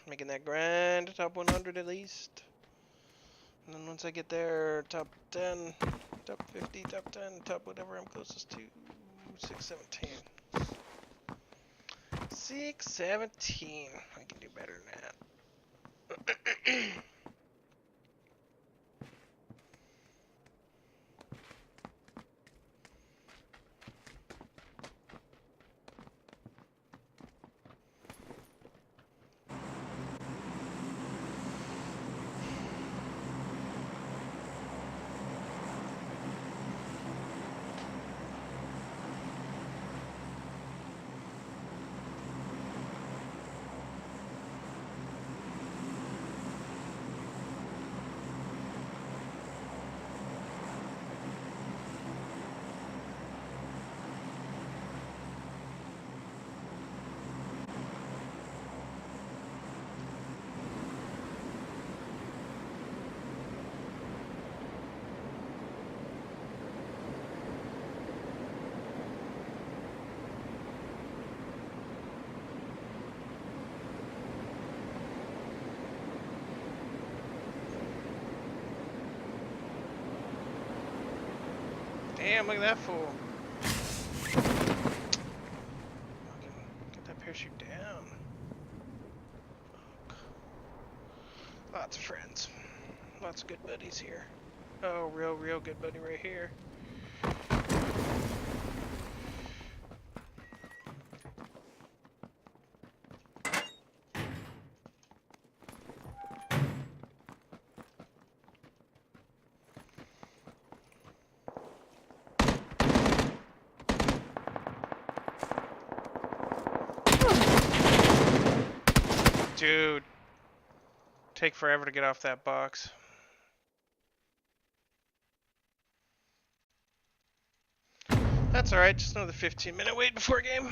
Making that grind, top 100 at least. And then once I get there, top 10, top 50, top 10, top whatever I'm closest to. 617. 617. I can do better than that. Damn, look at that fool. Get that parachute down. Lots of friends. Lots of good buddies here. Oh, real good buddy right here. Dude, take forever to get off that box. That's alright, just another 15-minute wait before game.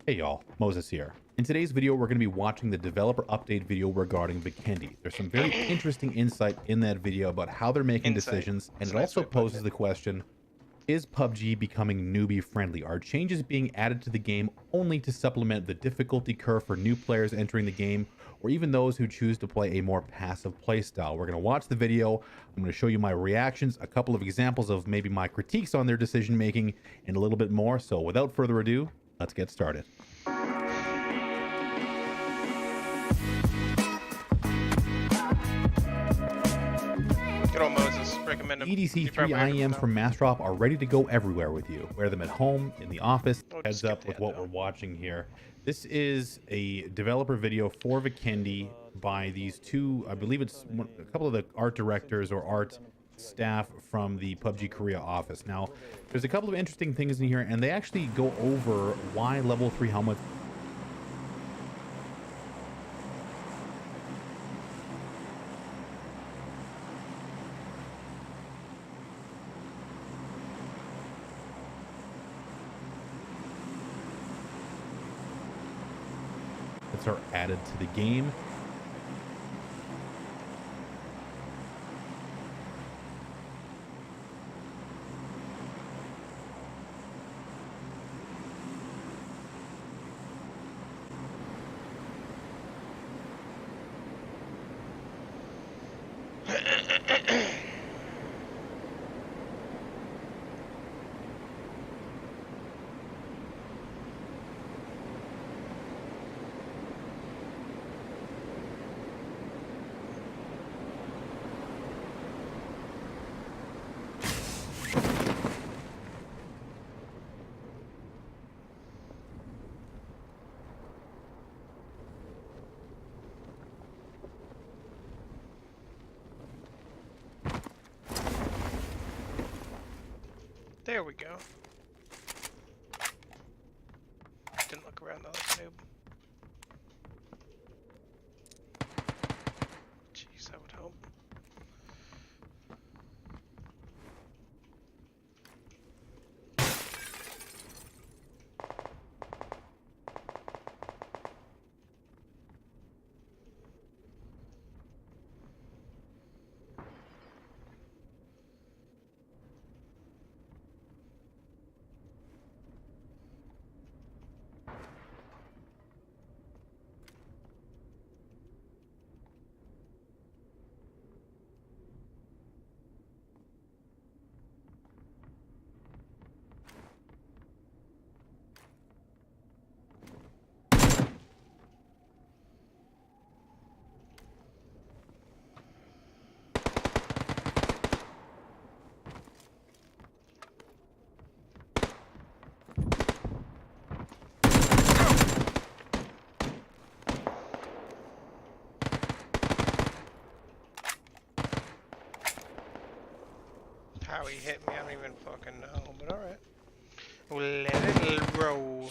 Hey y'all, Moses here. In today's video, we're going to be watching the developer update video regarding Vikendi. There's some very interesting insight in that video about how they're making decisions, and it also poses the question, is PUBG becoming newbie friendly? Are changes being added to the game only to supplement the difficulty curve for new players entering the game, or even those who choose to play a more passive playstyle? We're going to watch the video. I'm going to show you my reactions, a couple of examples of maybe my critiques on their decision making, and a little bit more. So without further ado, let's get started. Good old Moses. Recommend them. EDC 3 IEMs from Mastrop are ready to go everywhere with you. Wear them at home, in the office. Heads up with what we're watching here. This is a developer video for Vikendi by these two, I believe it's a couple of the art directors or art staff from the PUBG Korea office. Now, there's a couple of interesting things in here, and they actually go over why level 3 helmets mods are added to the game. There we go. Didn't look around the last noob. Jeez, that would help. How he hit me, I don't even fucking know, but alright. We'll let it roll.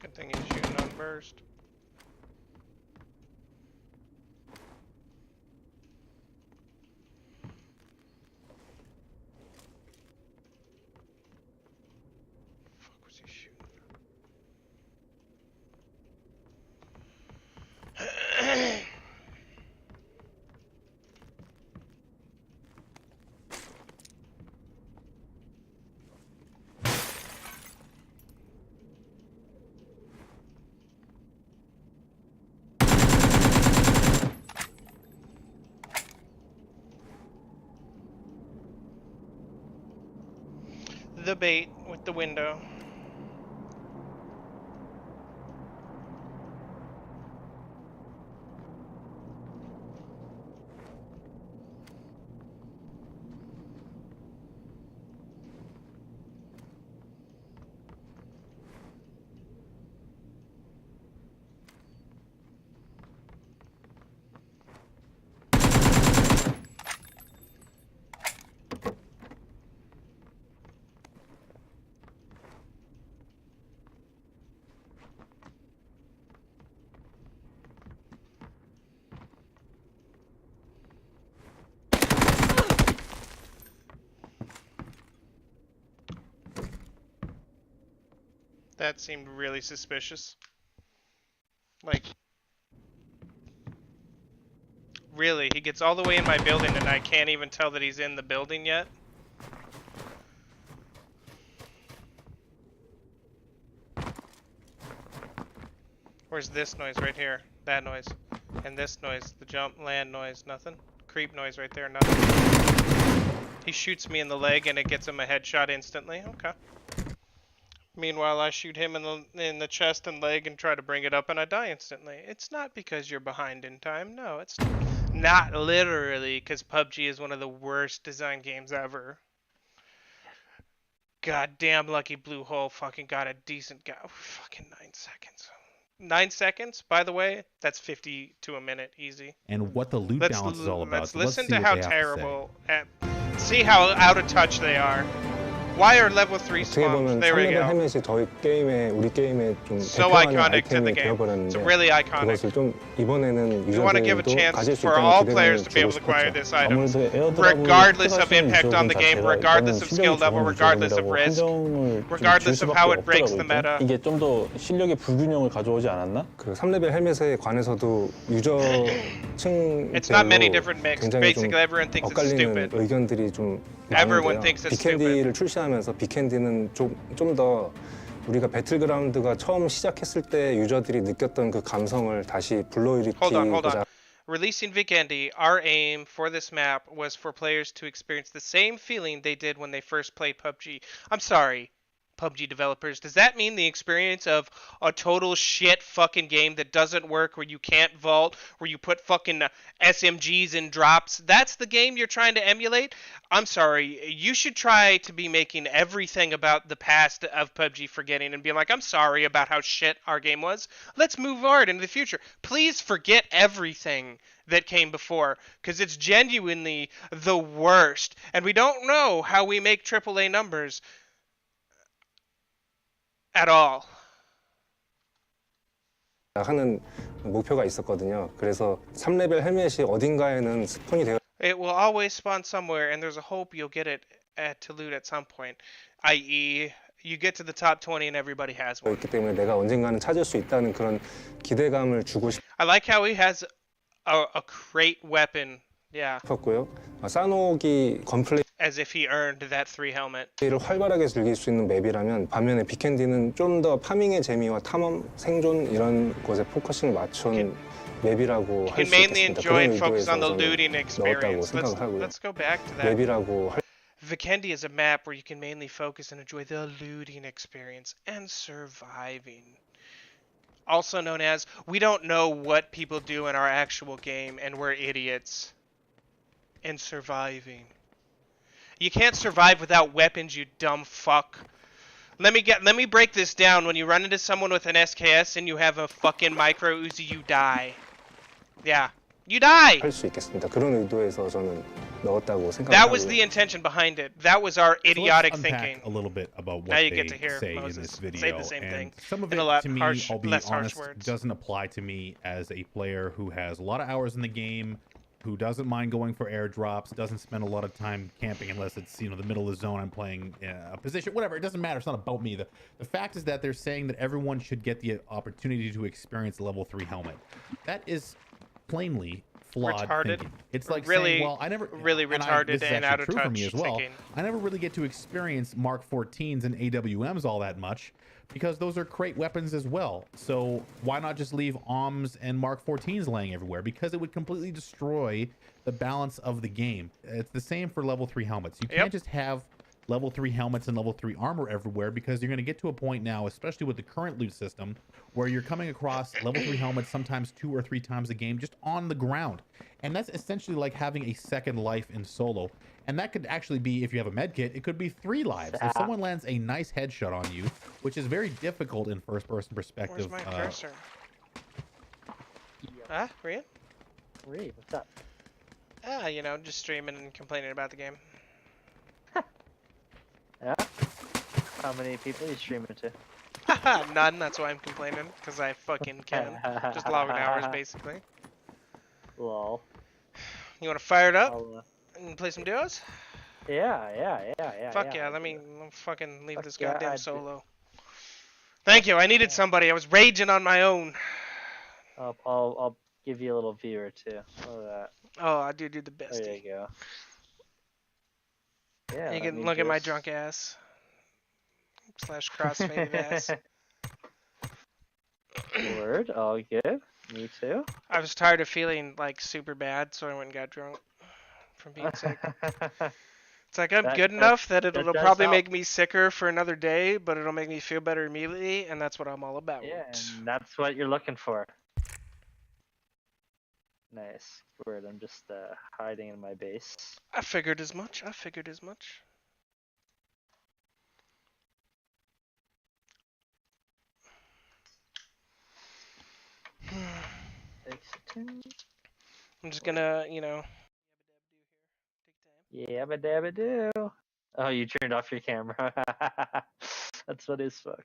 Good thing he's shooting on burst. Fuck was he shooting? the bait with the window. That seemed really suspicious. Like, really, he gets all the way in my building and I can't even tell that he's in the building yet? Where's this noise right here? That noise. And this noise, the jump land noise, nothing? Creep noise right there, nothing. He shoots me in the leg and it gets him a headshot instantly. Okay. Meanwhile, I shoot him in the chest and leg and try to bring it up and I die instantly. It's not because you're behind in time. No, it's not literally because PUBG is one of the worst design games ever. Goddamn lucky blue hole fucking got a decent guy. Oh, fucking 9 seconds. 9 seconds, by the way, that's 50 to a minute, easy. And what the loot balance is all about. Let's So listen see to what how they have terrible, see how out of touch they are. Why are level 3 spawns? There we go. 헬멧이 저희 게임에 우리 게임에 좀 So 대표하는 iconic to the 아이템이 game. It's 되어버렸는데 really iconic. 그것을 좀 이번에는 We want to give a 유저들도 chance 가질 수 for 있다는 all 기대감을 players to be able 주고 to acquire 싶었죠. this item, 아무래도 에어드랍을 regardless of 택하시는 impact on the 유저분 game, 자체가 regardless 일단은 of skill 실력이 level, 좋은 regardless of 유저분이라고 risk, 한정을 좀 regardless 줄 of how 수밖에 it breaks the 없더라고요, meta. 이게 좀 더 실력의 불균형을 가져오지 않았나? 그 3레벨 헬멧에 관해서도 유저층별로 It's not many different mix. 굉장히 좀 Basically, everyone thinks it's 엇갈리는 stupid. 의견들이 좀 Everyone 많은데요. thinks it's 비캔디를 출시하면서 비캔디는 좀 더 우리가 배틀그라운드가 처음 시작했을 때 유저들이 느꼈던 그 감성을 다시 Hold on. 불러일으키고자 Releasing Vikendi, our aim for this map was for players to experience the same feeling they did when they first played PUBG. I'm sorry, PUBG developers. Does that mean the experience of a total shit fucking game that doesn't work, where you can't vault, where you put fucking SMGs in drops? That's the game you're trying to emulate? I'm sorry. You should try to be making everything about the past of PUBG forgetting and being like, I'm sorry about how shit our game was. Let's move forward into the future. Please forget everything that came before, because it's genuinely the worst. And we don't know how we make AAA numbers at all. 하는 목표가 있었거든요. 그래서 3레벨 헬멧이 어딘가에는 스폰이 되어 It will always spawn somewhere, and there's a hope you'll get it to loot at some point. I.e., you get to the top 20 and everybody has one. 있기 때문에 내가 언젠가는 찾을 수 있다는 그런 기대감을 주고 I like how he has a crate weapon. Yeah. 싶었고요. 싸노기 건플레이를 As if he earned that 3 helmet. 활발하게 즐길 수 있는 맵이라면 반면에 비캔디는 좀 더 파밍의 재미와 탐험, 생존 이런 것에 포커싱을 맞춘 맵이라고 할 He 수 mainly 있겠습니다. enjoyed 그런 focus 의도에서 on the 저는 looting 넣었다고 experience. 생각을 하고요. Let's go back to that. 맵이라고 할 Vikendi is a map where you can mainly focus and enjoy the looting experience and surviving. Also known as, we don't know what people do in our actual game and we're idiots. And surviving. You can't survive without weapons, you dumb fuck. Let me break this down. When you run into someone with an SKS and you have a fucking micro Uzi, you die. Yeah. You die! 할 수 있겠습니다. 그런 의도에서 저는 넣었다고 That was 생각하고요. the intention behind it. That was our idiotic so let's unpack thinking. a little bit about what Now you they get to hear say in Moses this video. say the same and thing some of in it, a lot to me, harsh- I'll be less harsh honest, words. doesn't apply to me as a player who has a lot of hours in the game, who doesn't mind going for airdrops, doesn't spend a lot of time camping unless it's, you know, the middle of the zone, I'm playing a position, whatever. It doesn't matter. It's not about me. The fact is that they're saying that everyone should get the opportunity to experience level 3 helmet. That is plainly flawed Retarded. thinking. It's like Really- saying, well, I never really retarded this is and actually out of true for me touch as well. thinking. I never really get to experience Mark 14s and AWMs all that much because those are crate weapons as well. So why not just leave OMs and Mark 14s laying everywhere? Because it would completely destroy the balance of the game. It's the same for level 3 helmets. You can't Yep. just have level 3 helmets and level 3 armor everywhere, because you're going to get to a point now, especially with the current loot system, where you're coming across level 3 helmets sometimes 2 or 3 times a game just on the ground. And that's essentially like having a second life in solo. And that could actually be, if you have a med kit, it could be 3 lives. If someone lands a nice headshot on you, which is very difficult in first-person perspective. Where's my cursor? Huh? Rian? Reed, what's up? You know, just streaming and complaining about the game. Yeah? How many people are you streaming to? Haha, none. That's why I'm complaining, because I fucking can. Just logging hours, basically. Lol. You want to fire it up I'll, and play some duos? yeah. Fuck yeah, let me fucking leave Fuck this yeah, goddamn I'd do- solo. Thank you, I needed somebody. I was raging on my own. I'll give you a little viewer too. Look at that. Oh, I do the There bestie. you go. Yeah. You let can me look at my just- drunk ass. / crossfaded ass. Word, all good. Me too. I was tired of feeling like super bad, so I went and got drunk from being sick. It's like I'm good enough that it'll that does probably help. make me sicker for another day, but it'll make me feel better immediately, and that's what I'm all about. Yeah, and that's what you're looking for. Nice. Word, I'm just hiding in my base. I figured as much. I figured as much. Takes a turn. I'm just gonna, you know. Yabba dabba do. Oh, you turned off your camera. That's funny as fuck.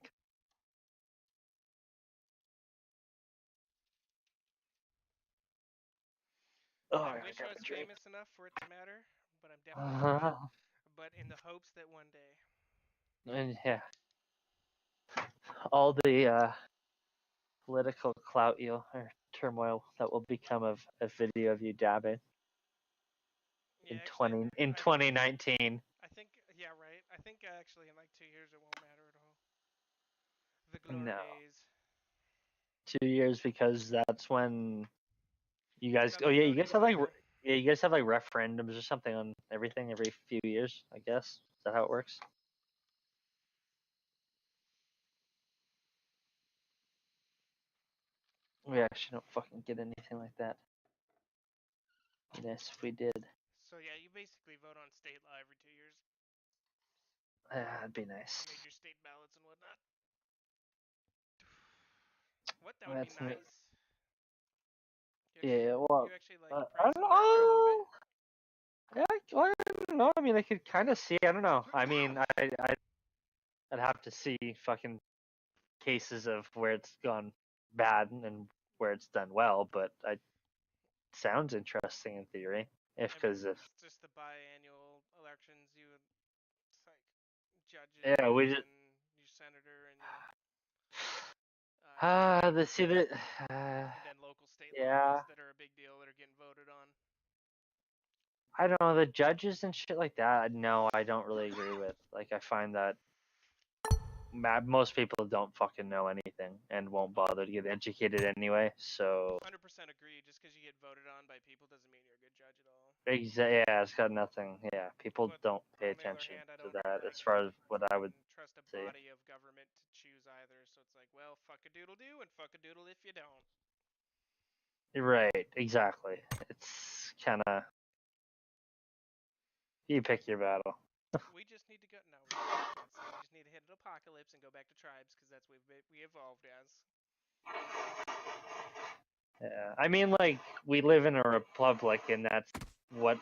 Oh, I I wish gotta I was drink. famous enough for it to matter, but I'm definitely not. But in the hopes that one day. And yeah, all the political clout you'll or turmoil that will become of a video of you dabbing Yeah, in actually, 2019. I think, yeah, right. I think actually in like 2 years it won't matter at all. The glory No. days. 2 years because that's when you guys. Got Oh the yeah, you voting guys have like. data. Yeah, you guys have like referendums or something on everything every few years, I guess. Is that how it works? We actually don't fucking get anything like that. Yes, if we did. So yeah, you basically vote on state law every 2 years. That'd be nice. Major state ballots and whatnot. What? That would That's be me. nice. Yeah, well, You actually like I praise don't America a little bit? know. Yeah, well, I don't know. I mean, I could kind of see. I don't know. I mean, I'd have to see fucking cases of where it's gone bad and where it's done well. But it sounds interesting in theory. If because if It's just the biannual elections, you would, it's like judges yeah, we just and your senator and your the see that and then local state yeah. laws that are a big deal that are getting voted on. I don't know the judges and shit like that. No, I don't really agree with. Like I find that most people don't fucking know anything and won't bother to get educated anyway. So 100% agree. Just because you get voted on by people doesn't mean you're a good judge at all. yeah, it's got nothing. Yeah, people But don't pay on the other attention hand, I to don't that like as far as what I would trust a say. body of government to choose either. So it's like, well, fuck a doodle do and fuck a doodle if you don't. Right, exactly. It's kind of you pick your battle. We just need to go. No, we just need to hit an apocalypse and go back to tribes because that's what we evolved as. Yeah, I mean, like we live in a republic, and that's what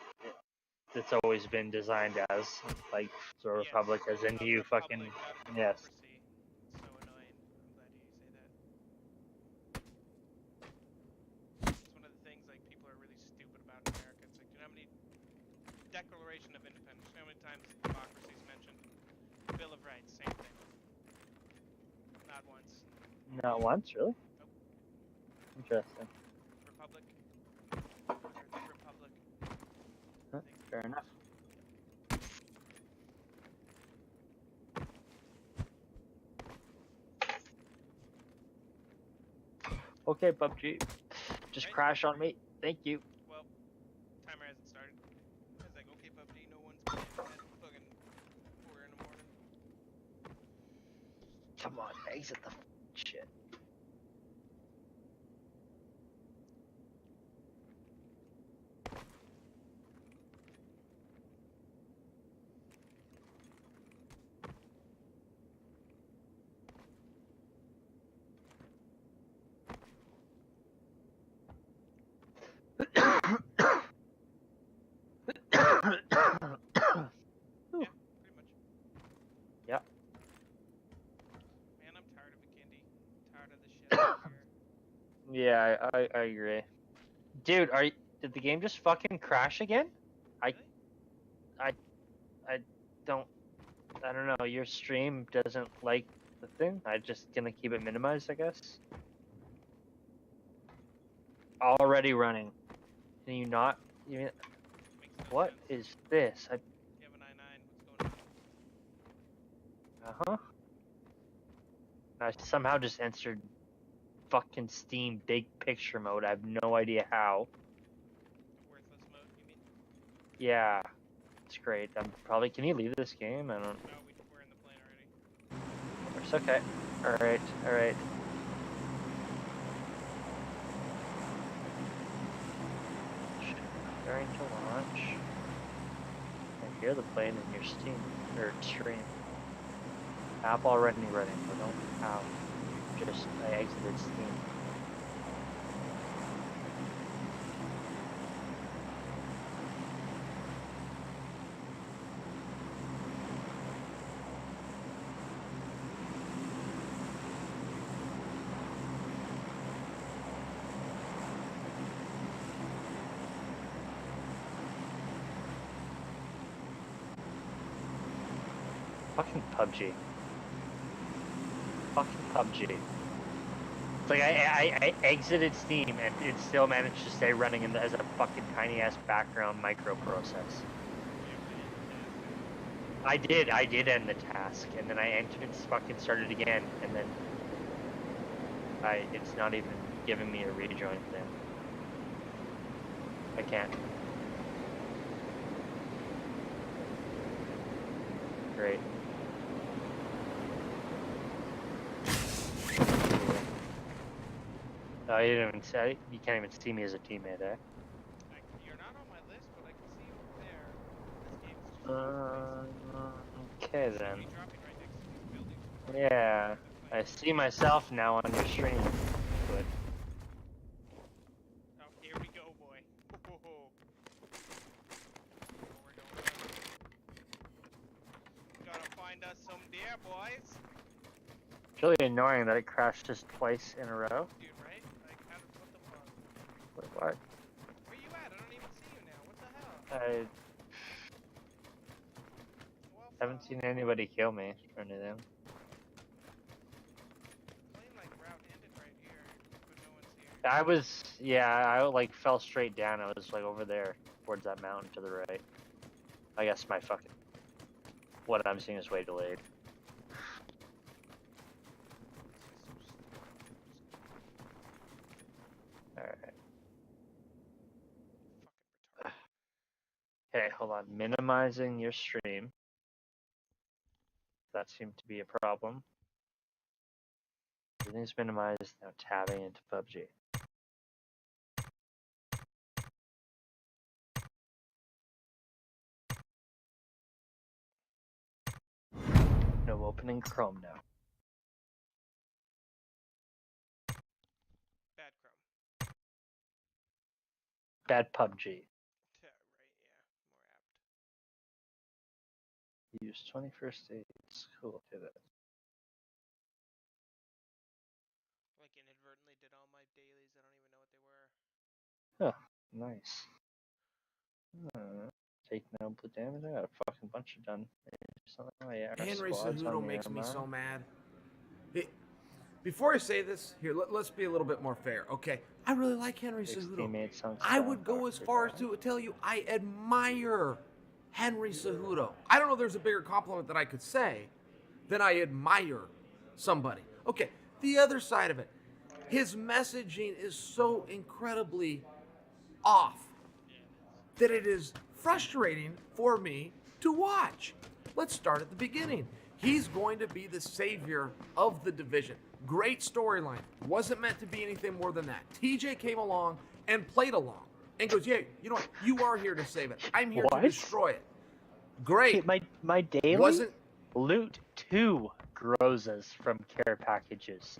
it's always been designed as, like a republic, as in A you republic, fucking not a yes. democracy. So annoying. I'm glad you say that. It's one of the things like people are really stupid about in America. It's like, you know how many Declaration of Independence? You know how many times democracy is mentioned? Bill of Rights, same thing. Not once. Not once, really. Nope. Interesting. Republic. Republic. Huh, fair enough. Okay, PUBG. Just Right. crash on me. Thank you. Well, timer hasn't started. I was like, okay, PUBG, no one's playing at fucking 4 Come on, exit the shit. Yeah, pretty much. Yep. Man, I'm tired of Vikendi. Tired of the shit out here. Yeah, I agree. Dude, did the game just fucking crash again? Really? I don't I don't know, your stream doesn't like the thing. I just gonna keep it minimized, I guess. Already running. Can you not you, Makes no what sense. is this? You have an I9. What's going on? Uh-huh. I somehow just entered fucking Steam big picture mode. I have no idea how. The worthless mode, you mean? Yeah. It's great. I'm probably can you leave this game? I don't No, we're in the plane already. It's okay. Alright, alright. Preparing to launch. I hear the plane in your Steam or stream. App already running, but don't how. Just I exited Steam. Fucking Pubg. Fucking Pubg. It's like I exited Steam and it still managed to stay running as a fucking tiny ass background microprocess. I did end the task and then I entered and fucking started again and then it's not even giving me a rejoin thing. I can't. Great. Oh, you didn't even see, you can't even see me as a teammate, eh? You're not on my list, but I can see you over there. This game's just Okay should then. be dropping right next to these buildings. Yeah, I see myself now on your stream. Good. Oh, here we go, boy. Oh, we're going. Gotta find us some deer, boys. It's really annoying that it crashed just twice in a row. Dude, right? Like, how did, what the fuck? Wait, what? Where you at? I don't even see you now. What the hell? I Well, haven't seen anybody kill me or anything. Plane like route ended right here, but no one's here. I was, yeah, I like fell straight down. I was like over there towards that mountain to the right. I guess my fucking, what I'm seeing is way delayed. Alright. Fucking retarded. Okay, hold on. Minimizing your stream. That seemed to be a problem. Everything's minimized. Now tabbing into Pubg. No opening Chrome now. Bad Chrome. Bad Pubg. Yeah, right, yeah. More apt. Use 21st aids. Cool. Okay, that. Like inadvertently did all my dailies. I don't even know what they were. Huh. Nice. Take no blue damage. I got a fucking bunch of done. Oh yeah. our Henry squad's Cejudo on the makes me MR. so mad. Before I say this, here, let's be a little bit more fair, okay? I really like Henry Six Cejudo. teammates on I would go Skyhawk as for far as that. to tell you I admire Henry Cejudo. I don't know if there's a bigger compliment that I could say than I admire somebody. Okay, the other side of it, his messaging is so incredibly off that it is frustrating for me to watch. Let's start at the beginning. He's going to be the savior of the division. Great storyline. Wasn't meant to be anything more than that. TJ came along and played along and goes, yeah, you know what? You are here to save it. I'm here to destroy it. Great. My daily Wasn't loot 2 Grozas from care packages.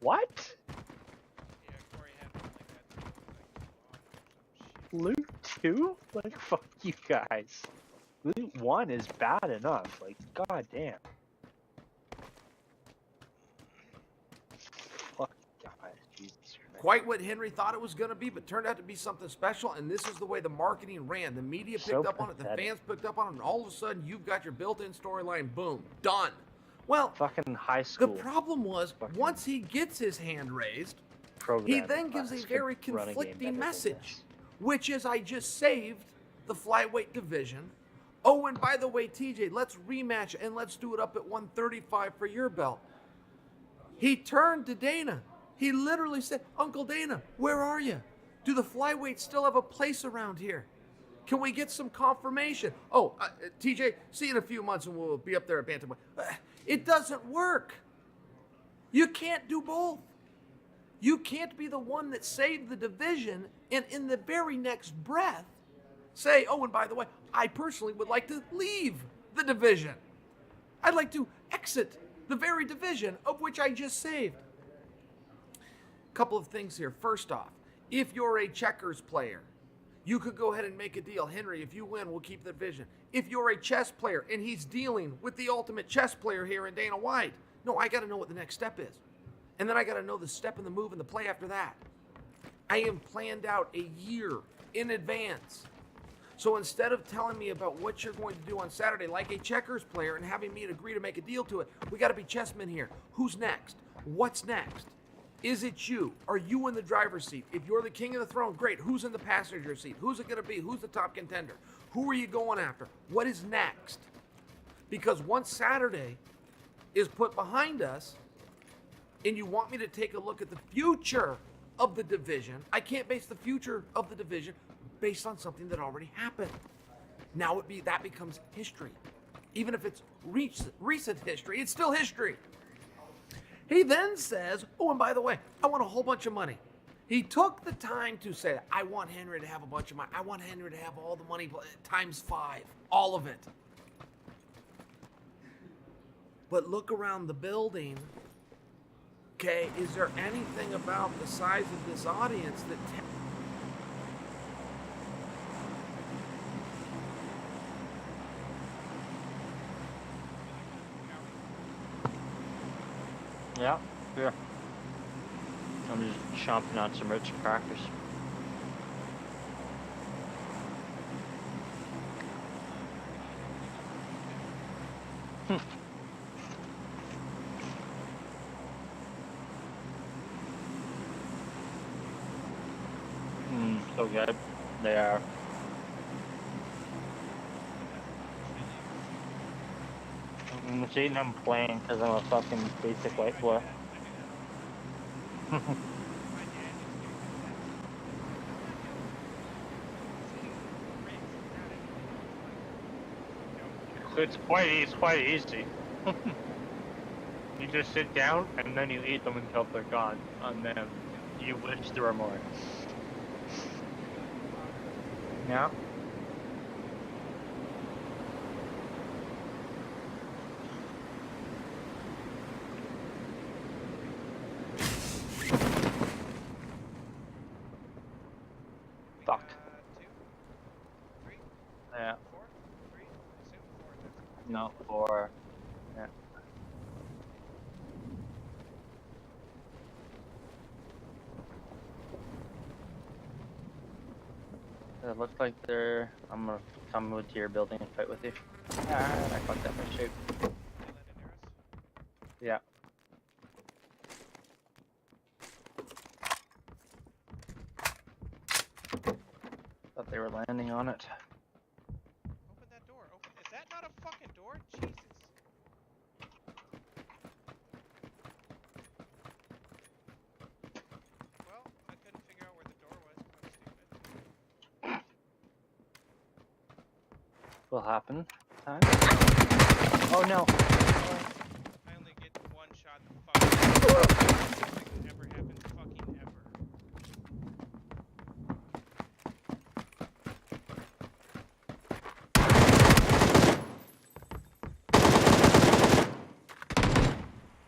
What? Yeah, Corey had one like that. Loot 2? Like, fuck you guys. Loot 1 is bad enough. Like, goddamn. Fuck guys, Jesus Christ. quite what Henry thought it was going to be, but turned out to be something special. And this is the way the marketing ran. The media picked up on it, the fans picked up on it, and all of a sudden you've got your built-in storyline. Boom, done. Well, fucking high school. The problem was, once he gets his hand raised, he then gives a very conflicting message, which is, I just saved the flyweight division. Oh, and by the way, TJ, let's rematch and let's do it up at 135 for your belt. He turned to Dana. He literally said, Uncle Dana, where are you? Do the flyweights still have a place around here? Can we get some confirmation? Oh, TJ, see you in a few months and we'll be up there at Bantamweight. It doesn't work. You can't do both. You can't be the one that saved the division and in the very next breath say, oh, and by the way, I personally would like to leave the division. I'd like to exit the very division of which I just saved. Couple of things here. First off, if you're a checkers player, you could go ahead and make a deal. Henry, if you win, we'll keep the division. If you're a chess player and he's dealing with the ultimate chess player here in Dana White, no, I got to know what the next step is. And then I got to know the step and the move and the play after that. I am planned out a year in advance. So instead of telling me about what you're going to do on Saturday like a checkers player and having me agree to make a deal to it, we got to be chessmen here. Who's next? What's next? Is it you? Are you in the driver's seat? If you're the king of the throne, great. Who's in the passenger seat? Who's it going to be? Who's the top contender? Who are you going after? What is next? Because once Saturday is put behind us and you want me to take a look at the future of the division, I can't base the future of the division based on something that already happened. Now that becomes history. Even if it's recent history, it's still history. He then says, oh, and by the way, I want a whole bunch of money. He took the time to say, I want Henry to have a bunch of money. I want Henry to have all the money times 5, all of it. But look around the building. Okay, is there anything about the size of this audience that... Yeah. I'm just chomping on some Ritz crackers. So good. They are. I'm seeing them playing because I'm a fucking basic white boy. It's quite easy. You just sit down and then you eat them until they're gone, and then you wish there were more. Yeah. Fuck. Yeah. No, 4. Yeah. It looks like they're... I'm gonna come to your building and fight with you. Alright, I fucked up my shape. Yeah. Thought they were landing on it. Open that door. Open. Is that not a fucking door? Jesus. Well, I couldn't figure out where the door was. I'm stupid. Will happen. Time. Oh no. I only get one shot. The fuck. Nothing ever happens. Fucking ever.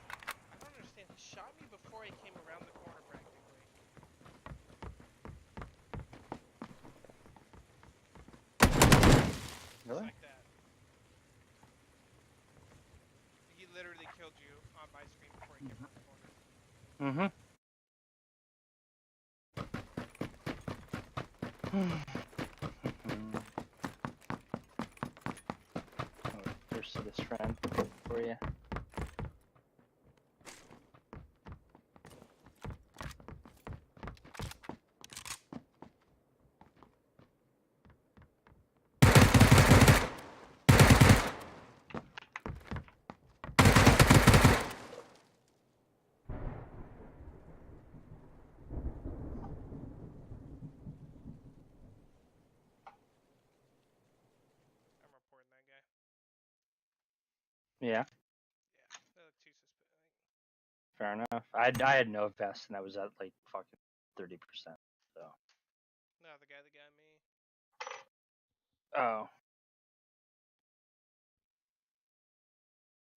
I don't understand. He shot me before I came around the corner, practically. Just Really? like that. He literally killed you on my screen before he came around the corner. First to this friend for you. I'm reporting that guy. Yeah, Yeah, they look too suspicious. fair enough. I had no vest and I was at like fucking 30%. So. No, the guy that got me. Oh.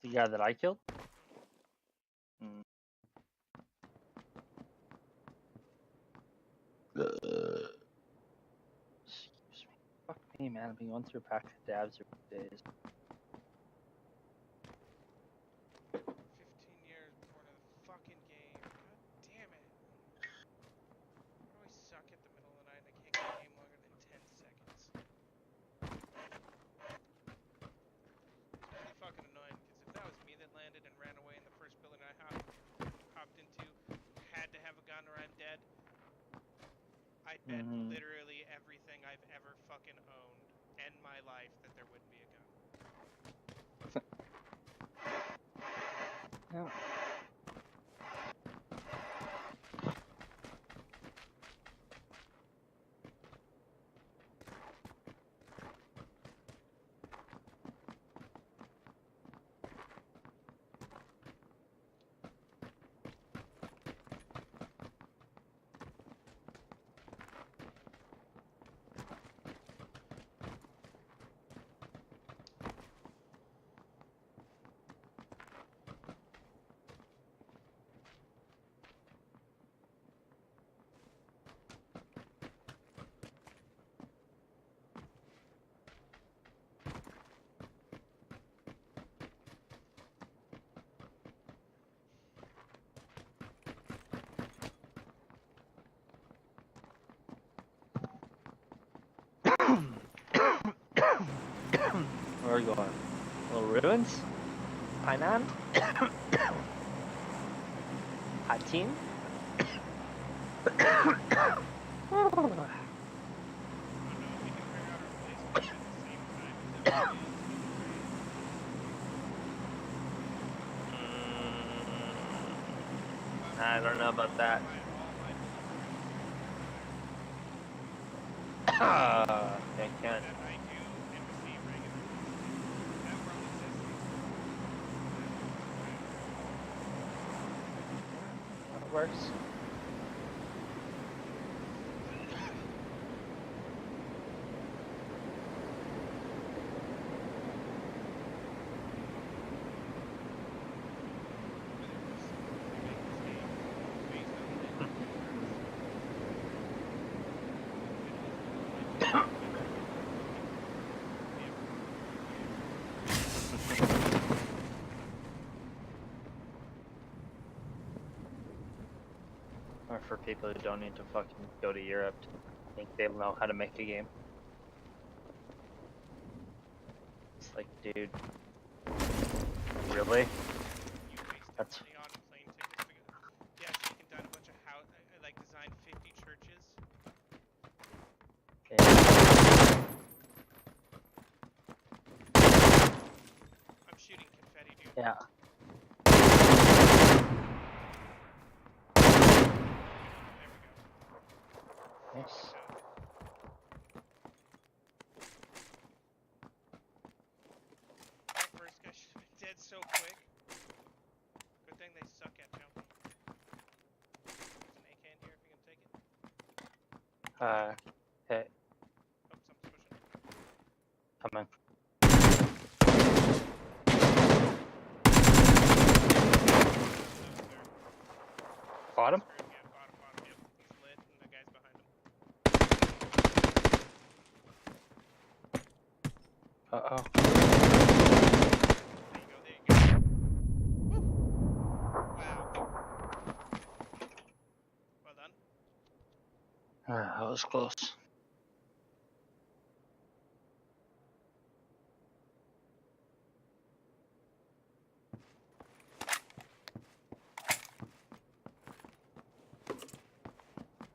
The guy that I killed? Mm. Excuse me. Fuck me, man. I've been going through a pack of dabs every day. 15 years before another fucking game. God damn it. Why do I suck at the middle of the night and I can't get a game longer than 10 seconds? It's really fucking annoying because if that was me that landed and ran away in the first building I hopped into, had to have a gun or I'm dead, I'd bet literally everything I've ever fucking owned and my life that there wouldn't be a gun. Yeah. Where are we going? Little ruins? Painan? Hot team? I don't know about that. I can't. That works. Or for people who don't need to fucking go to Europe to think they'll know how to make a game. It's like, dude, really? That's money on plane tickets because yeah, so you can design a bunch of like design 50 churches. I'm shooting confetti, dude. yeah. There we go. Nice. That first guy should have Hey, Oh, someone's pushing. come in. Bottom? Yeah, bottom. Yep, he's lit, and the guy's behind him. Uh-oh. There you go. Woo! Wow. Well done. That was close.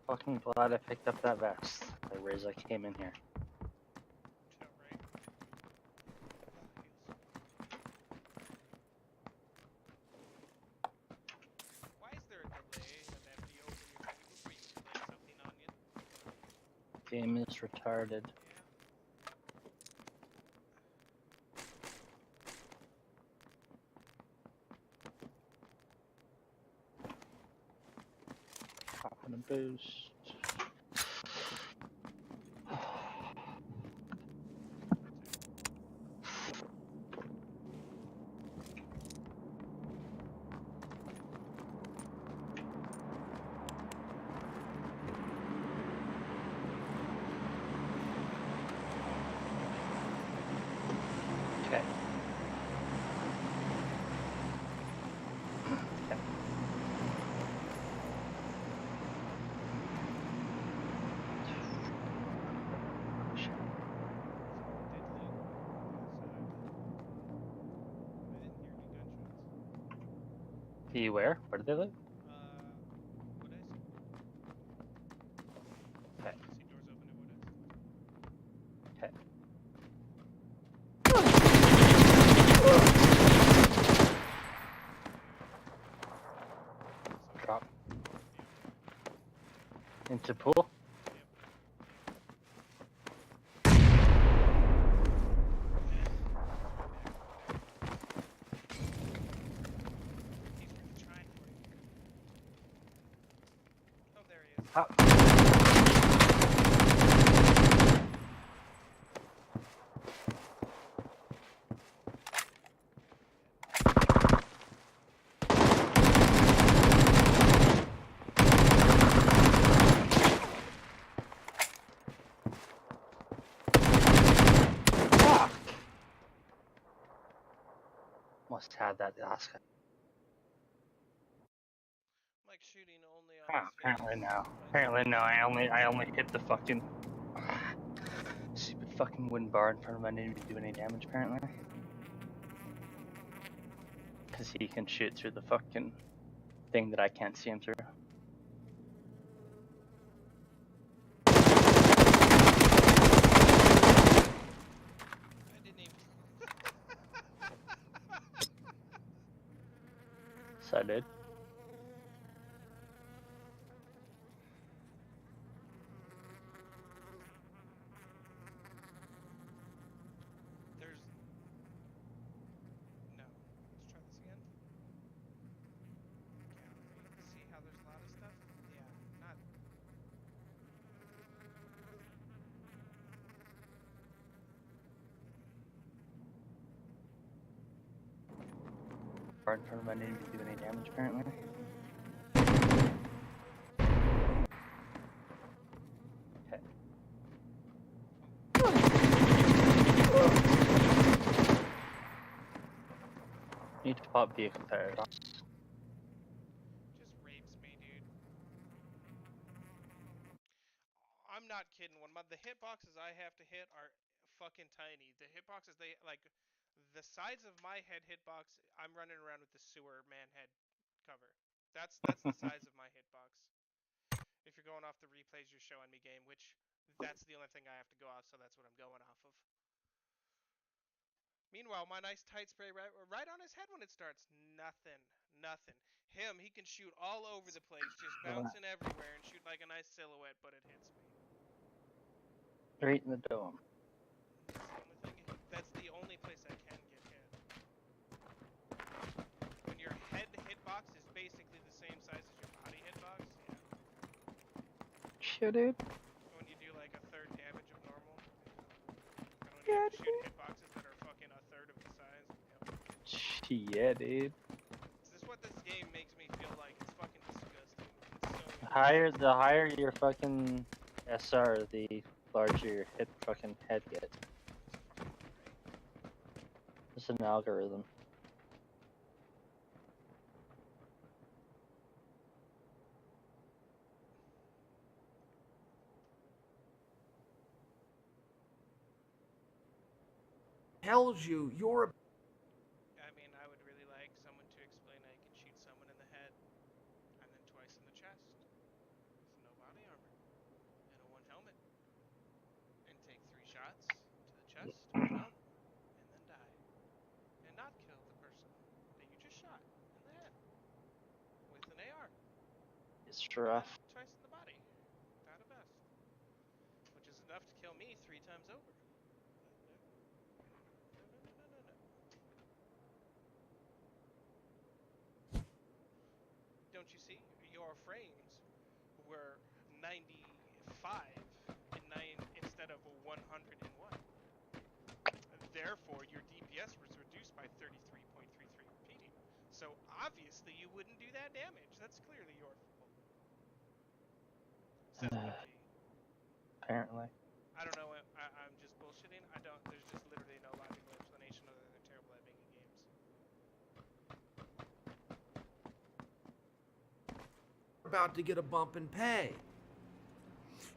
Fucking glad I picked up that vest. The raise I came in here. Yeah, right. Why is there a delay in an FPO when you're ready before you can play something on you? Game is retarded. Yeah. Popping a boost. Okay. Okay. See where? Where do they live? What is? Okay. See doors open to what is? Okay. Drop. Into pool? He's really trying for you. Oh, there he is. Fuck! Must have that last guy. Like shooting only on Ah, his apparently face. no. Apparently no. I only hit the fucking stupid fucking wooden bar in front of him. I didn't even do any damage apparently. Because he can shoot through the fucking thing that I can't see him through. I didn't even. So I did. There's. No. Let's try this again. Gallery. See how there's a lot of stuff? Yeah. Not. Bar in front of him. I didn't even do any damage apparently. Okay. Need to pop vehicle tires. Just rapes me, dude. I'm not kidding. The hitboxes I have to hit are fucking tiny. The hitboxes they like the size of my head hitbox. I'm running around with the sewer man head cover. That's the size of my hitbox. If you're going off the replays you're showing me game, which that's the only thing I have to go off, so that's what I'm going off of. Meanwhile, my nice tight spray right on his head when it starts. Nothing. Him, he can shoot all over the place, just bouncing everywhere and shoot like a nice silhouette, but it hits me. Right in the dome. That's the only place I can get hit. When your head hitbox is basically the same size as your body hitbox, yeah. Shit, dude. Yeah, to shoot hitboxes that are fucking a third of the size. Yep. Yeah, dude. Is this what this game makes me feel like? It's fucking disgusting. It's so The higher your fucking SR, the larger your fucking head gets. It's an algorithm. Tells you you're a I mean, I would really like someone to explain how you can shoot someone in the head and then twice in the chest with no body armor and a one helmet and take 3 shots to the chest, down, and then die and not kill the person that you just shot in the head with an AR. It's rough. Twice in the body, without a vest, which is enough to kill me 3 times over. No. Don't you see? Your frames were 95 and 9 instead of 101. Therefore, your DPS was reduced by 33.33 repeating. So obviously, you wouldn't do that damage. That's clearly your fault. Says PUBG. Apparently. I don't know. I'm just bullshitting. I don't. There's just literally no logical explanation other than they're terrible at making games. about to get a bump in pay.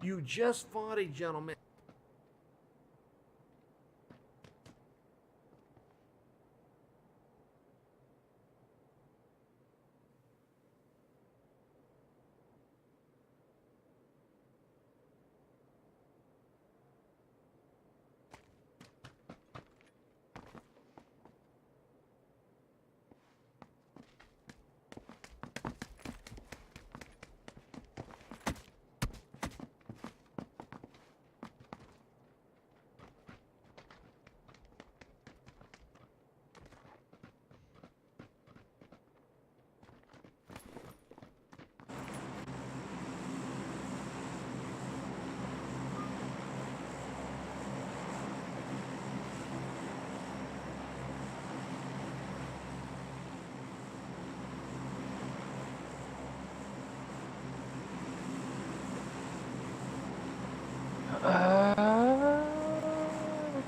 You just fought a gentleman.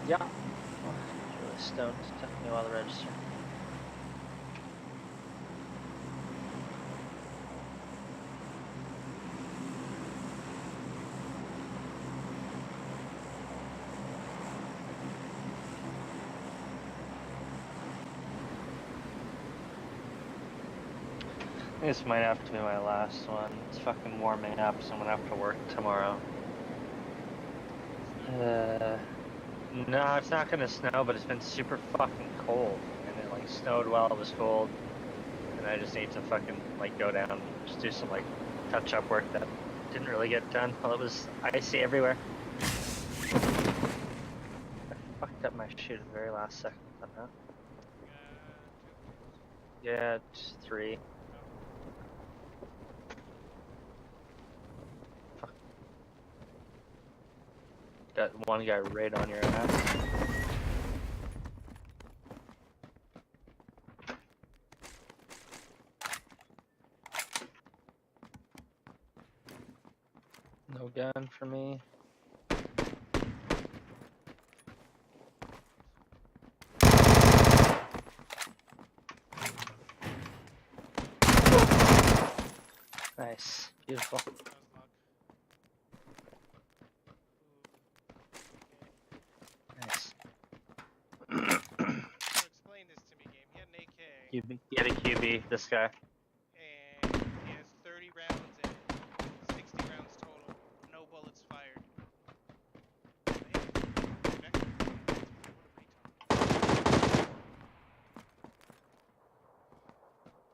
Yeah. Oh, really stoned. Took me a while to register. This might have to be my last one. It's fucking warming up, so I'm gonna have to work tomorrow. No, it's not gonna snow, but it's been super fucking cold. And it like snowed while it was cold. And I just need to fucking like go down, just do some like touch-up work that didn't really get done while it was icy everywhere. I fucked up my shoot at the very last second somehow. Yeah, it's 3. Fuck. Got one guy right on your ass. No gun for me. Nice. Beautiful. That was luck. Nice. So explain this to me, game. He had an AK. QB. Get a QB, this guy. And he has 30 rounds in it. 60 rounds total. No bullets fired.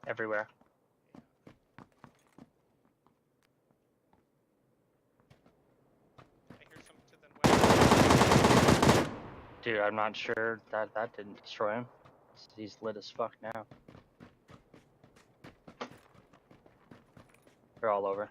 Everywhere. I hear something to the west. Dude, I'm not sure that didn't destroy him. He's lit as fuck now. They're all over.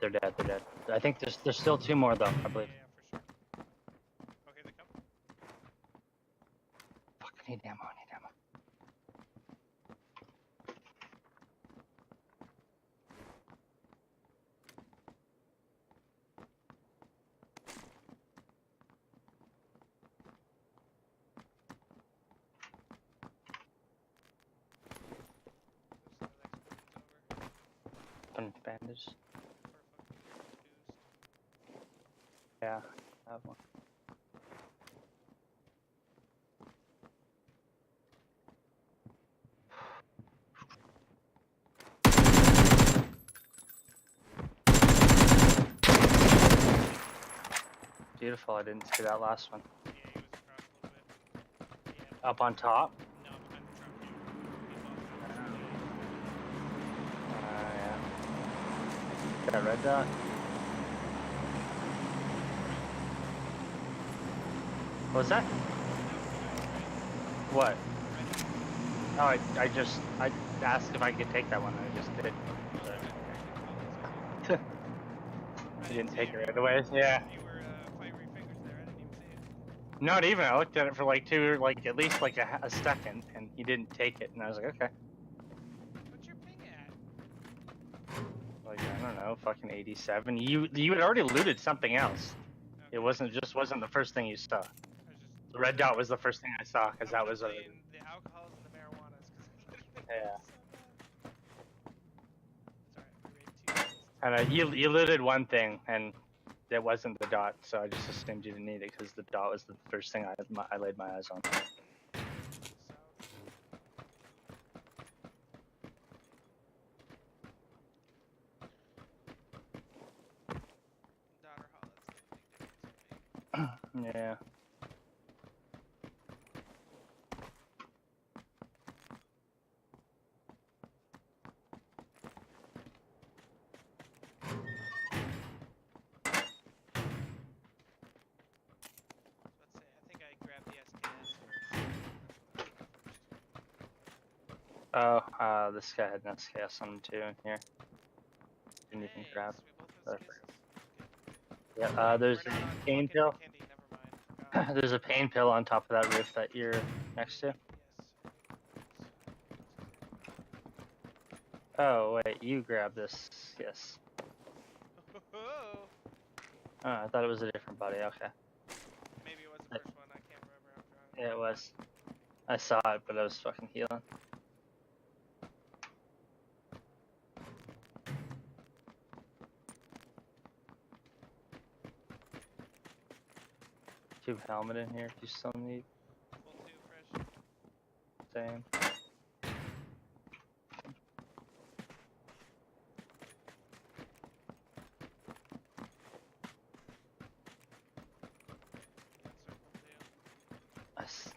They're dead. They're dead. I think there's still 2 more though. I believe. Yeah, for sure. Oh, here they come. Fuck, I need ammo. I need ammo. There's the next person's over. Bandage. For a fucking boost. Yeah, I have one. Beautiful. I didn't see that last one. Yeah, he was across a little bit. Yeah. Up on top. No, behind the truck here. Yeah. Got a red dot. What was that? What? Oh, I asked if I could take that one. I just did. I didn't take it right away. Yeah. You were playing with your fingers there. I didn't even see it. Not even. I looked at it for like at least like a second, and he didn't take it, and I was like, okay. What's your ping at? Like I don't know, fucking 87. You had already looted something else. Okay. It wasn't the first thing you saw. I was just. The red dot was the first thing I saw, because that was a. playing the alcohols and the marijuanas. Yeah. Sorry, we waited 2 seconds. And you looted one thing, and it wasn't the dot, so I just assumed you didn't need it because the dot was the first thing I laid my eyes on. Daughter Holland's a big difference for me. Yeah. Let's say, I think I grabbed the SKS first. Oh, this guy had an SKS on him too in here. Didn't even Hey, grab. so we both have Perfect. skills. Yeah, there's We're a not on pain fucking pill. Candy, never mind, forgot. There's a pain pill on top of that roof that you're next to. Yes. Oh, wait, you grab this. Yes. Oh, Oh, I thought it was a different buddy. Okay. maybe it was the first one. I can't remember. I'm drunk. Yeah, it was. I saw it, but I was fucking healing. Two helmet in here if you still need. Full 2 fresh. Same.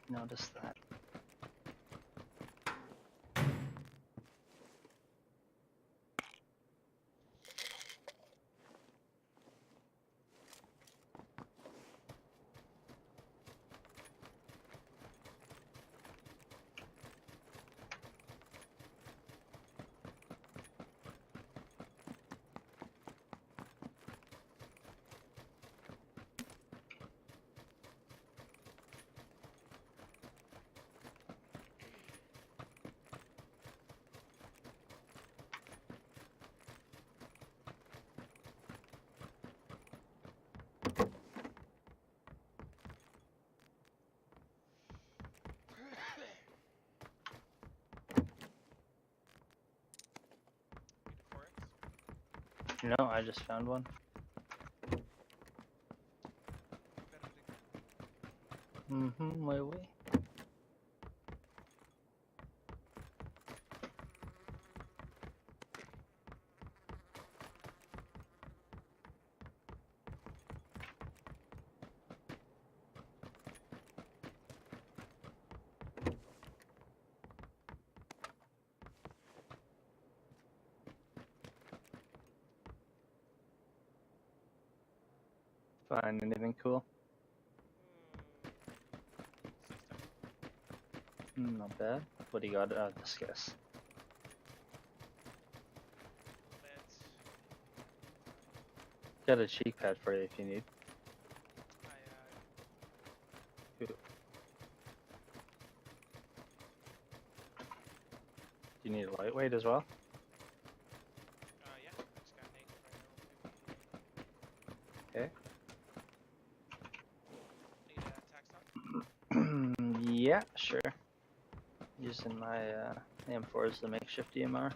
Noticed that. No, I just found one. Wait. Find anything cool? Not bad. What do you got? This guess. Got a cheek pad for you if you need. Do you need a lightweight as well? Yeah. I just got naked right now. Okay. Need a tax talk? Yeah, sure. Using my AM4 as the makeshift EMR.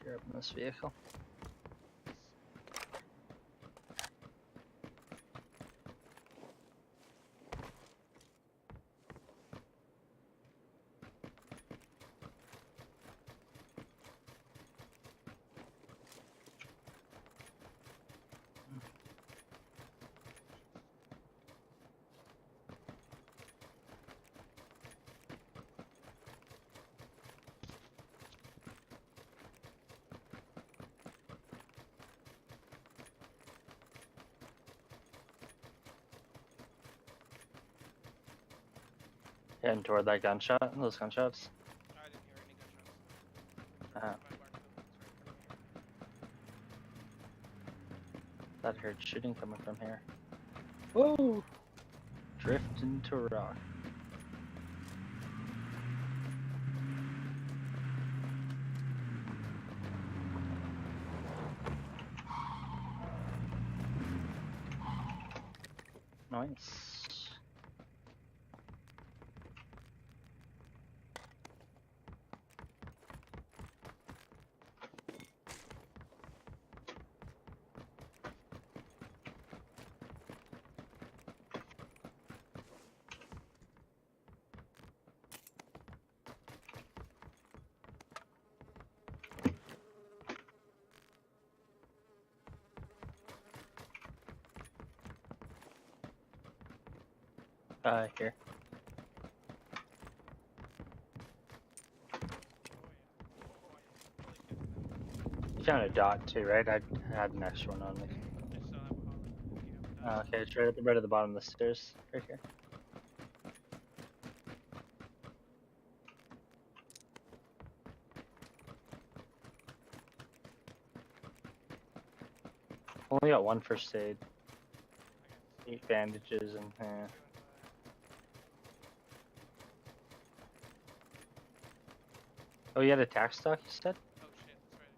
Cheer up in this vehicle. Heading toward that gunshot, those gunshots. I didn't hear any gunshots. Uh, My barn building's right that heard shooting coming from here. Whoa! Drift into rock. Nice. Here. You found a dot too, right? I had an extra one on me. I still have a hollow if you have a dot. Okay, it's right at the bottom of the stairs, right here. Only got one first aid, 8 bandages, and Oh, you had a tack stock, you said? Oh shit, that's right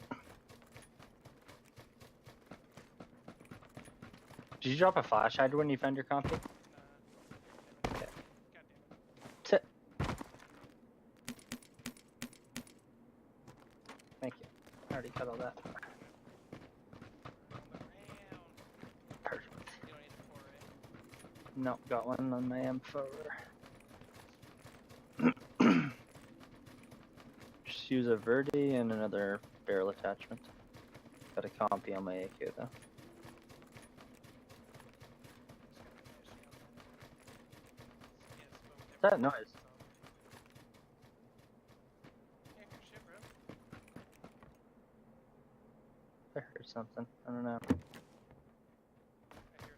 I did. Did you drop a flash hider when you found your compy? God damn it. Tip. Thank you. I already cut all that. On the round. Perfect. You don't need a 4, right? No, got one on my M4. Just use a Verde and another barrel attachment. Got a compy on my AK though. What's that noise? Yeah, good shit, bro. I heard something. I don't know. I hear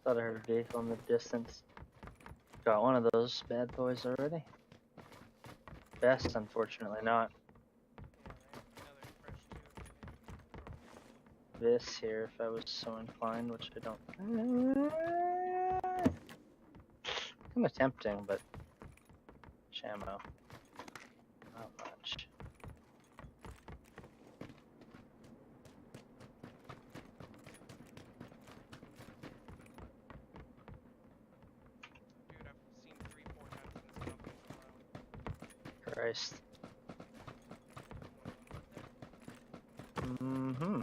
Thought I heard a vehicle in the distance. Got one of those bad boys already. Best, unfortunately not. Another fresh tube. This here, if I was so inclined, which I don't. Kinda tempting, but. Ammo. Not much. Dude, I've seen 3-4 guns in this company alone. Christ. Mm-hmm.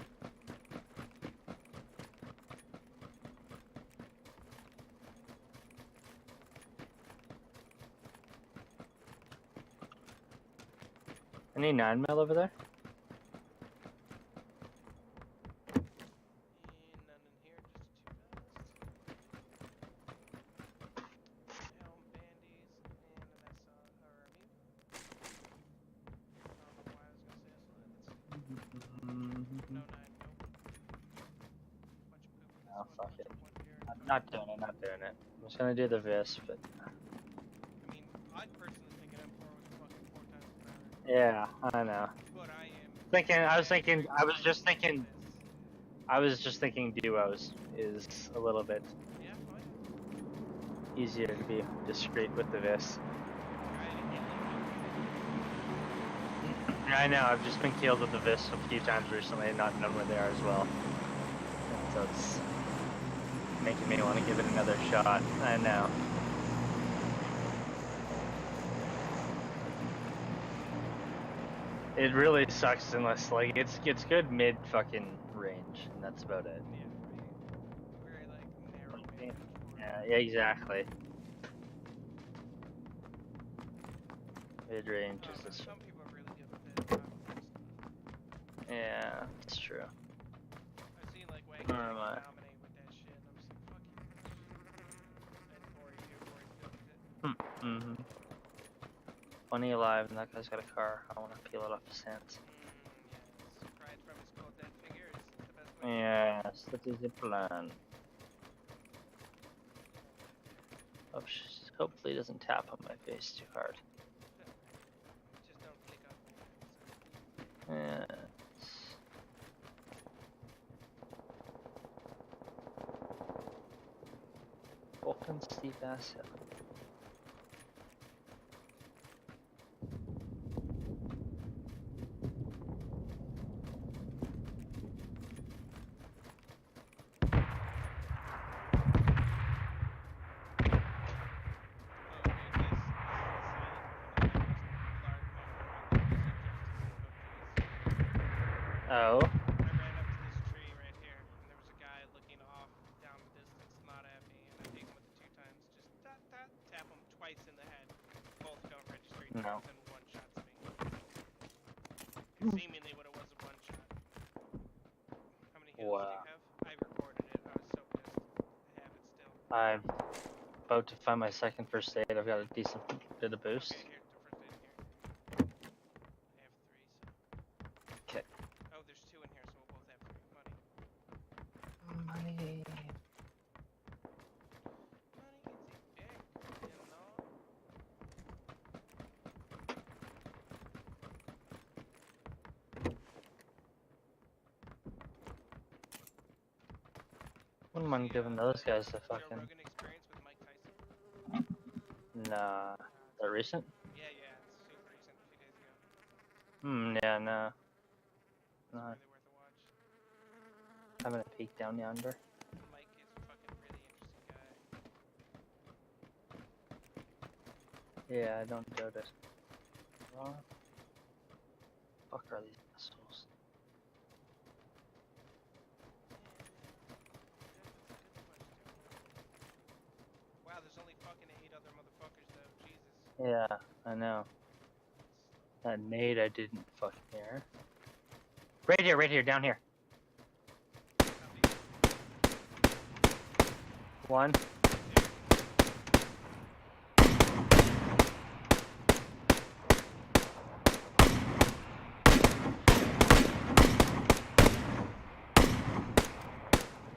Any 9mm over there? None in here, just a 2 vest. Helm, bandies, and an SR, or a mute. I don't know why I was gonna say SR, that's no 9, nope. Bunch of poop. Oh, fuck it. One here. I'm not doing it, not doing it. I'm just gonna do the Vis, but Yeah, I know. But I am Thinking, I was thinking, I was just this. thinking, duos is a little bit Yeah, oh easier to be discreet with the vis. yeah. I know, I've just been killed with the vis a few times recently and not known where they are as well. So it's making me want to give it another shot. I know. It really sucks unless like it's good mid fucking range and that's about it. Yeah, very like narrow mid for Yeah, exactly. Mid range is but this. some people are really good with it. Yeah, it's true. I've seen like Wagon Where am I? dominate with that shit. I'm just like, fuck you. And Corey's good with it. Mm-hmm. 20 alive and that guy's got a car. I want to peel it off his hands. Yes. Pride from his cold dead fingers. The best way. Yes, that is the plan. Oh, hopefully he doesn't tap on my face too hard. Just don't click on it. Yes. Fucking steep ass hill. Oh. I ran up to this tree right here, and there was a guy looking off down the distance, not at me, and I hit him with it 2 times. Just tap him twice in the head. Both don't register each No. other, then one shots me. Seemingly what it was a one shot. How many heals do you have? I recorded it. I was so pissed. I have it still. I'm about to find my second first aid. I've got a decent bit of boost. Okay, here, the first aid here. I have 3, so. Okay. Oh, there's 2 in here, so we'll both have 3. Money. Money. Money is a big, you know. Wouldn't mind giving those guys a Joe fucking. Rogan experience with Mike Tyson? Nah. That recent? Yeah, it's super recent, a few days ago. Yeah, no. It's No. really worth a watch. Having a peek down yonder. Mike is a fucking really interesting guy. Yeah, I don't doubt it. What the fuck are these assholes? Wow, there's only fucking 8 other motherfuckers though, Jesus. Yeah, I know. That nade I didn't fucking hear. Right here, down here. One.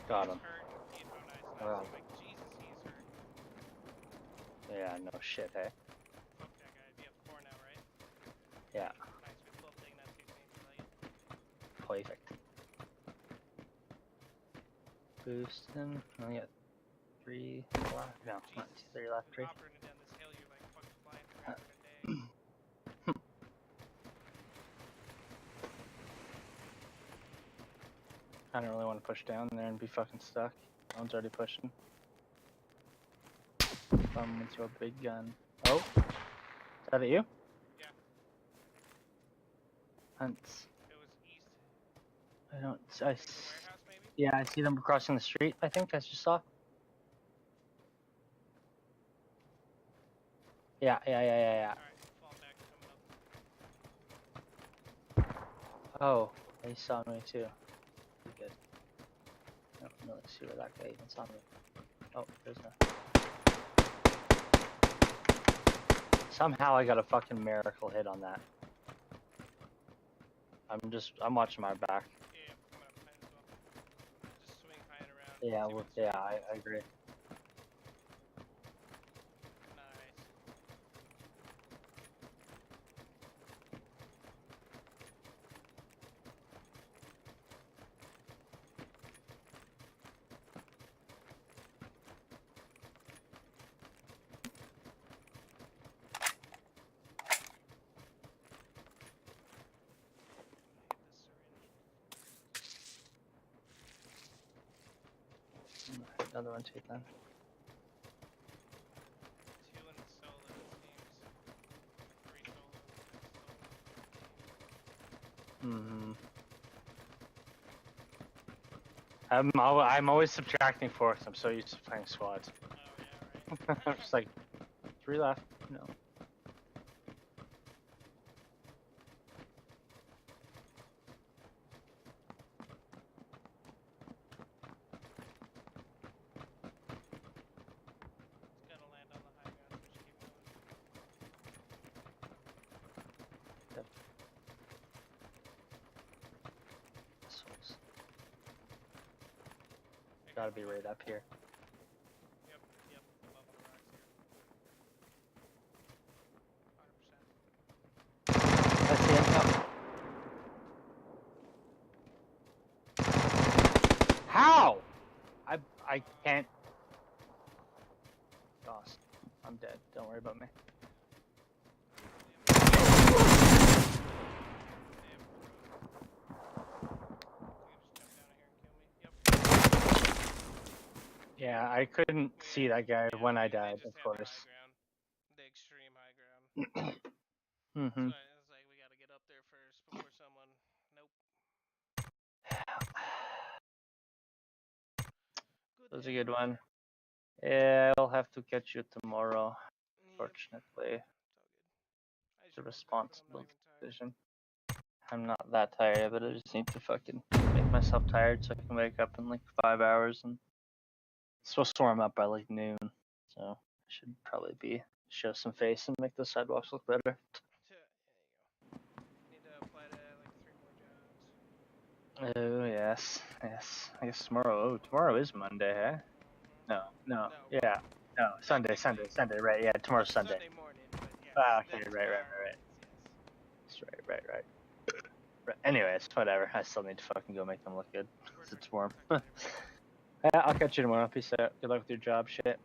Got him. Wow. I'm like, Jesus, he's hurt. Yeah, no shit, hey? Fuck that guy. Be up 4 now, right? Yeah, Nice, we both taking that 2 perfect. Boosting. Only got 3 left. No, not 3 left. 3. Operating down this hill, you're like fucking flying through after a day. I don't really want to push down there and be fucking stuck. One's already pushing. I'm into a big gun. Oh! Is that at you? Yeah. Hunts. It was east. I don't. The warehouse, maybe? Yeah, I see them crossing the street, I think I just saw. Yeah. Alright, fall back, coming up. Oh, he saw me too. Good. I don't really see where that guy even saw me. Oh, there's no. Somehow I got a fucking miracle hit on that. I'm watching my back. Yeah, coming up behind as well. Just swing high and around. Yeah, see well, what's yeah, going on. I agree. Nice. Another one too then. Two in the solo, it seems. Three solo. I'm always subtracting 4 because I'm so used to playing squads. Oh, yeah, right. I'm just like 3 left. No. It's gotta land on the high ground, so just keep going. Assholes. Gotta be right up here. Yep, above the rocks here. 100%. I see him. Oh. How? I can't. Lost. I'm dead. Don't worry about me. Yeah, I couldn't see that guy when I died, of course. The extreme high ground. Mm-hmm. So it's like we gotta get up there first before someone. Nope. That was a good one. Yeah, I'll have to catch you tomorrow. Fortunately, it's a responsible decision. I'm not that tired, but I just need to fucking make myself tired so I can wake up in like 5 hours and it's supposed to warm up by like noon. So I should probably show some face and make the sidewalks look better. There you go. Need to apply to like 3 more jobs. Oh yes. I guess tomorrow. Oh, tomorrow is Monday, eh? No. Yeah. No, Sunday. Right? Yeah, tomorrow's Sunday. Sunday morning, but yes. Ah, okay, right. That's right. Right. Anyways, whatever. I still need to fucking go make them look good because it's warm. Yeah, I'll catch you tomorrow. Peace out. Good luck with your job shit.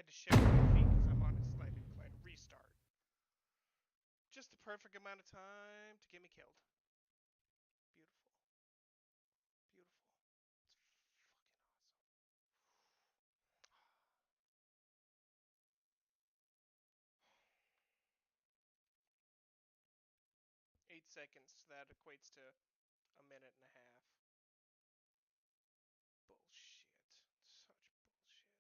had to shift my feet because I'm on a sliding incline. Restart. Just the perfect amount of time to get me killed. Beautiful. Beautiful. It's fucking awesome. 8 seconds. That equates to a minute and a half. Bullshit. Such bullshit.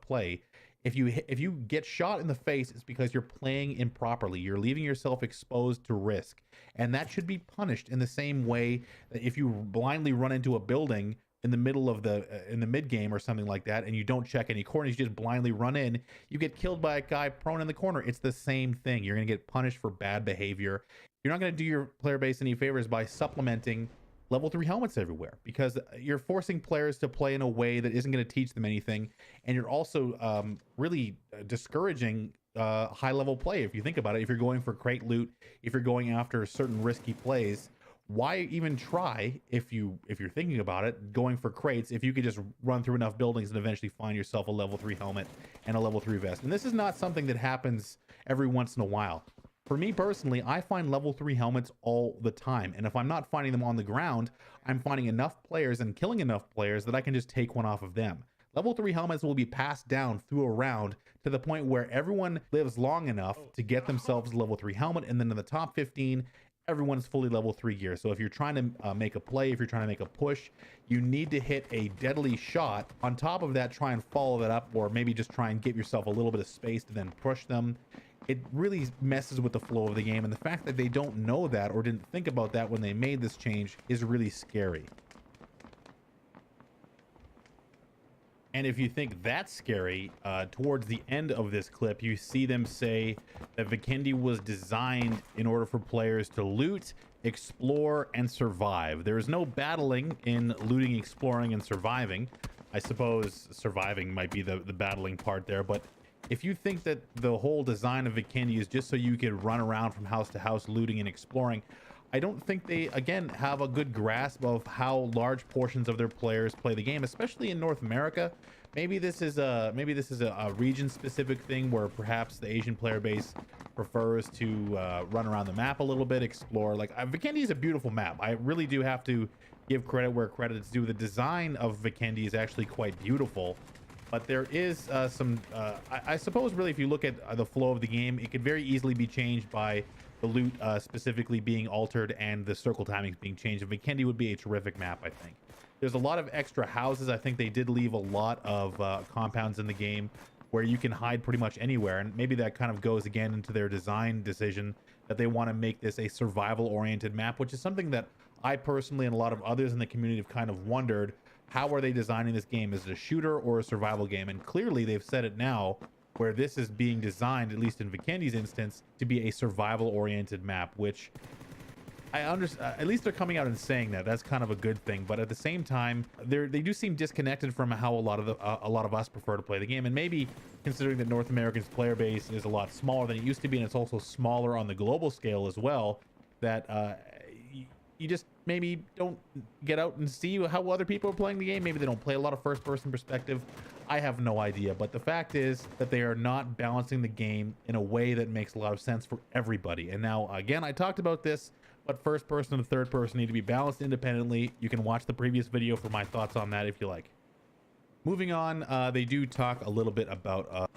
Play. If you get shot in the face, it's because you're playing improperly. You're leaving yourself exposed to risk, and that should be punished in the same way that if you blindly run into a building in the middle of in the mid game or something like that, and you don't check any corners, you just blindly run in, you get killed by a guy prone in the corner. It's the same thing. You're gonna get punished for bad behavior. You're not gonna do your player base any favors by supplementing level 3 helmets everywhere, because you're forcing players to play in a way that isn't going to teach them anything, and you're also really discouraging high level play. If you think about it, if you're going for crate loot, if you're going after certain risky plays, why even try, if you're thinking about it, going for crates, if you could just run through enough buildings and eventually find yourself a level 3 helmet and a level 3 vest? And this is not something that happens every once in a while. For me personally, I find level 3 helmets all the time, and if I'm not finding them on the ground, I'm finding enough players and killing enough players that I can just take one off of them. Level 3 helmets will be passed down through a round to the point where everyone lives long enough to get themselves a level 3 helmet, and then in the top 15, everyone's fully level 3 gear. So if you're trying to make a play, if you're trying to make a push, you need to hit a deadly shot. On top of that, try and follow that up, or maybe just try and give yourself a little bit of space to then push them. It really messes with the flow of the game, and the fact that they don't know that or didn't think about that when they made this change is really scary. And if you think that's scary, towards the end of this clip, you see them say that Vikendi was designed in order for players to loot, explore, and survive. There is no battling in looting, exploring, and surviving. I suppose surviving might be the battling part there, but if you think that the whole design of Vikendi is just so you can run around from house to house looting and exploring, I don't think they, again, have a good grasp of how large portions of their players play the game, especially in North America. Maybe this is a region-specific thing where perhaps the Asian player base prefers to run around the map a little bit, explore. Like, Vikendi is a beautiful map. I really do have to give credit where credit is due. The design of Vikendi is actually quite beautiful. But there is I suppose really if you look at the flow of the game, it could very easily be changed by the loot specifically being altered and the circle timings being changed. And Vikendi would be a terrific map, I think. There's a lot of extra houses. I think they did leave a lot of compounds in the game where you can hide pretty much anywhere. And maybe that kind of goes again into their design decision that they want to make this a survival-oriented map, which is something that I personally and a lot of others in the community have kind of wondered. How are they designing this game? Is it a shooter or a survival game? And clearly they've said it now, where this is being designed, at least in Vikendi's instance, to be a survival-oriented map, which I understand. At least they're coming out and saying that. That's kind of a good thing. But at the same time, they do seem disconnected from how a lot of us prefer to play the game. And maybe considering that North America's player base is a lot smaller than it used to be, and it's also smaller on the global scale as well, that you just maybe don't get out and see how other people are playing the game. Maybe they don't play a lot of first-person perspective. I have no idea. But the fact is that they are not balancing the game in a way that makes a lot of sense for everybody. And now, again, I talked about this, but first person and third person need to be balanced independently. You can watch the previous video for my thoughts on that if you like. Moving on, they do talk a little bit about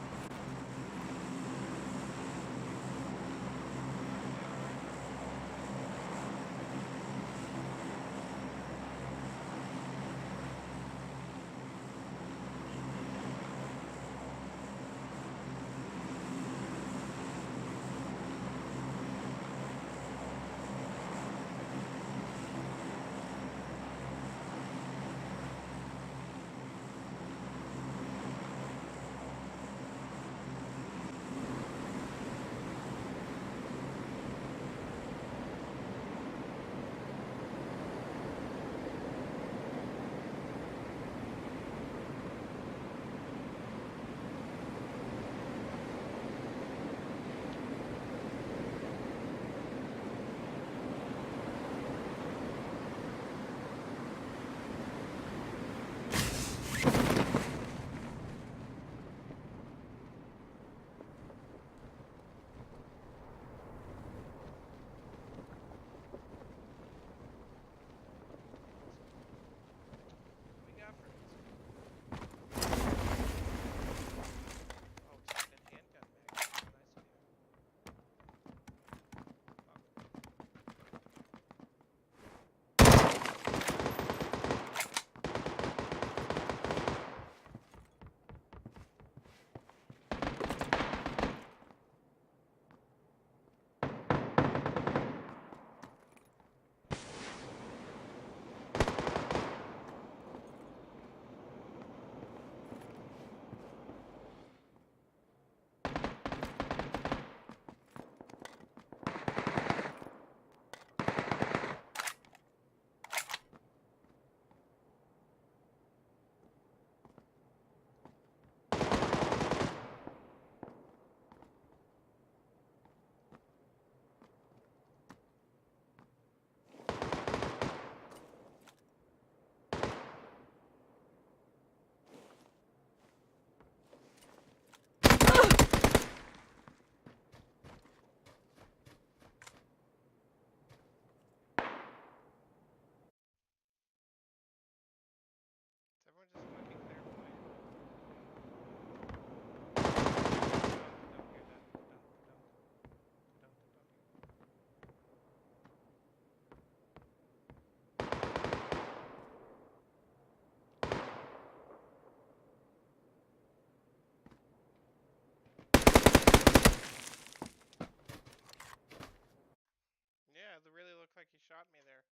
like he shot me there.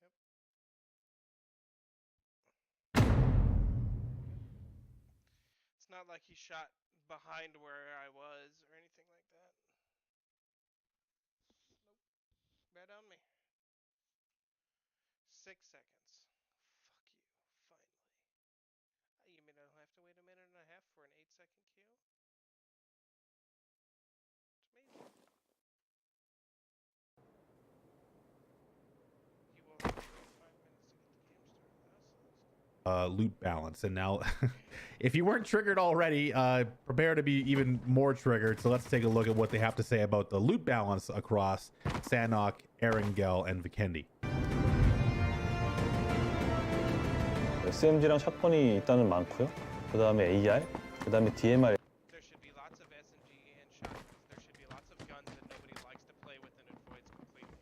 Yep. It's not like he shot behind where I was or anything like that. Nope. Bet on me. 6 seconds. Fuck you. Finally. You mean I don't have to wait a minute and a half for an 8-second kill? It's amazing. You will have to wait 5 minutes to get the game started. Loot balance. And now, if you weren't triggered already, prepare to be even more triggered. So let's take a look at what they have to say about the loot balance across Sanhok, Erangel, and Vikendi. SMG랑 샷건이 일단은 많고요. 그 다음에 AR, 그 다음에 DMR. There should be lots of SMG and shotguns. There should be lots of guns that nobody likes to play with and avoids completely.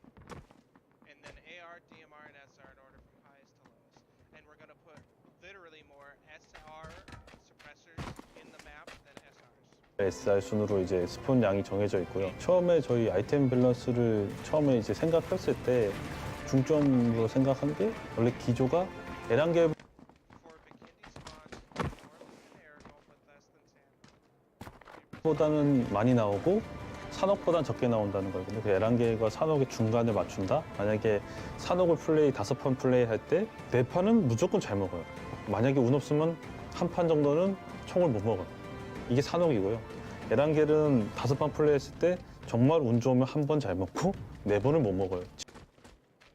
And then AR, DMR, and SR in order from highest to lowest. And we're gonna put literally more SR suppressors in the map than SRs. SR 순으로 이제 스폰 양이 정해져 있고요. 처음에 저희 아이템 밸런스를 처음에 이제 생각했을 때 중점으로 생각한 게 원래 기조가 에란겔 For Bikini spawns, more than Aragon, but less than Sand. 보다는 많이 나오고 산옥보다는 적게 나온다는 거예요. 근데 그 에란겔과 산옥의 중간을 맞춘다? 만약에 산옥을 플레이 5판 플레이 할 때 4판은 무조건 잘 먹어요. 만약에 운 없으면 한 판 정도는 총을 못 먹어요. 이게 산옥이고요. 에란겔은 5판 플레이 했을 때 정말 운 좋으면 한 번 잘 먹고 4번을 못 먹어요.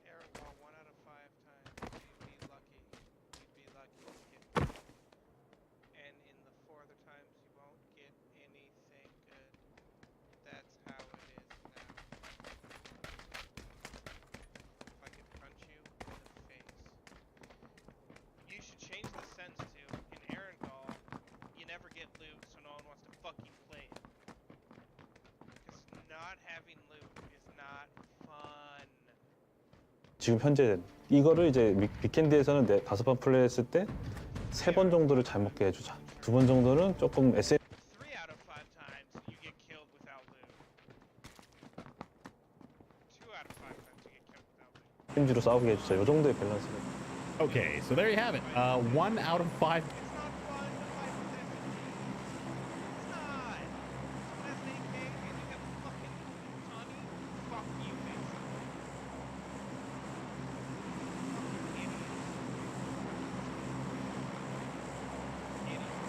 Aragon, 1 out of 5 times, you'd be lucky. You'd be lucky to get. And in the 4 other times, you won't get anything good. That's how it is now. If I could punch you in the face. You should change the sense to, in Erangel, you never get loot, so no one wants to fucking play it. Because not having loot is not fun. 지금 현재 이거를 이제 위켄드에서는 5판 플레이 했을 때 3번 정도를 잘 먹게 해주자. 2번 정도는 조금 SM 3 out of 5 times, you get killed without loot. 2 out of 5 times, you get killed without loot. SMG로 싸우게 해주자. 이 정도의 밸런스를. Okay, so there you have it. 1 out of 5. It's not fun to fight with SMG. It's not. Someone has an AK and you have a fucking Tommy. Fuck you, basically. Fucking idiot. Idiot.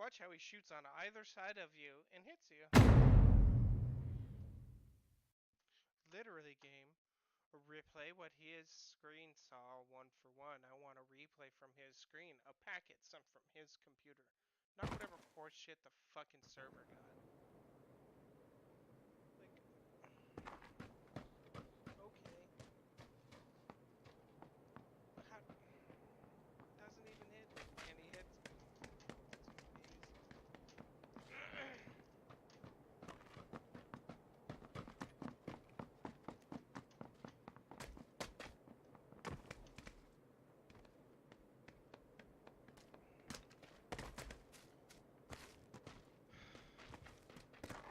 Watch how he shoots on either side of you and hits you. Literally, game. Replay what his screen saw 1-for-1. I want a replay from his screen. A packet sent from his computer. Not whatever horse shit the fucking server got. Like, okay. How, doesn't even hit. And he hits.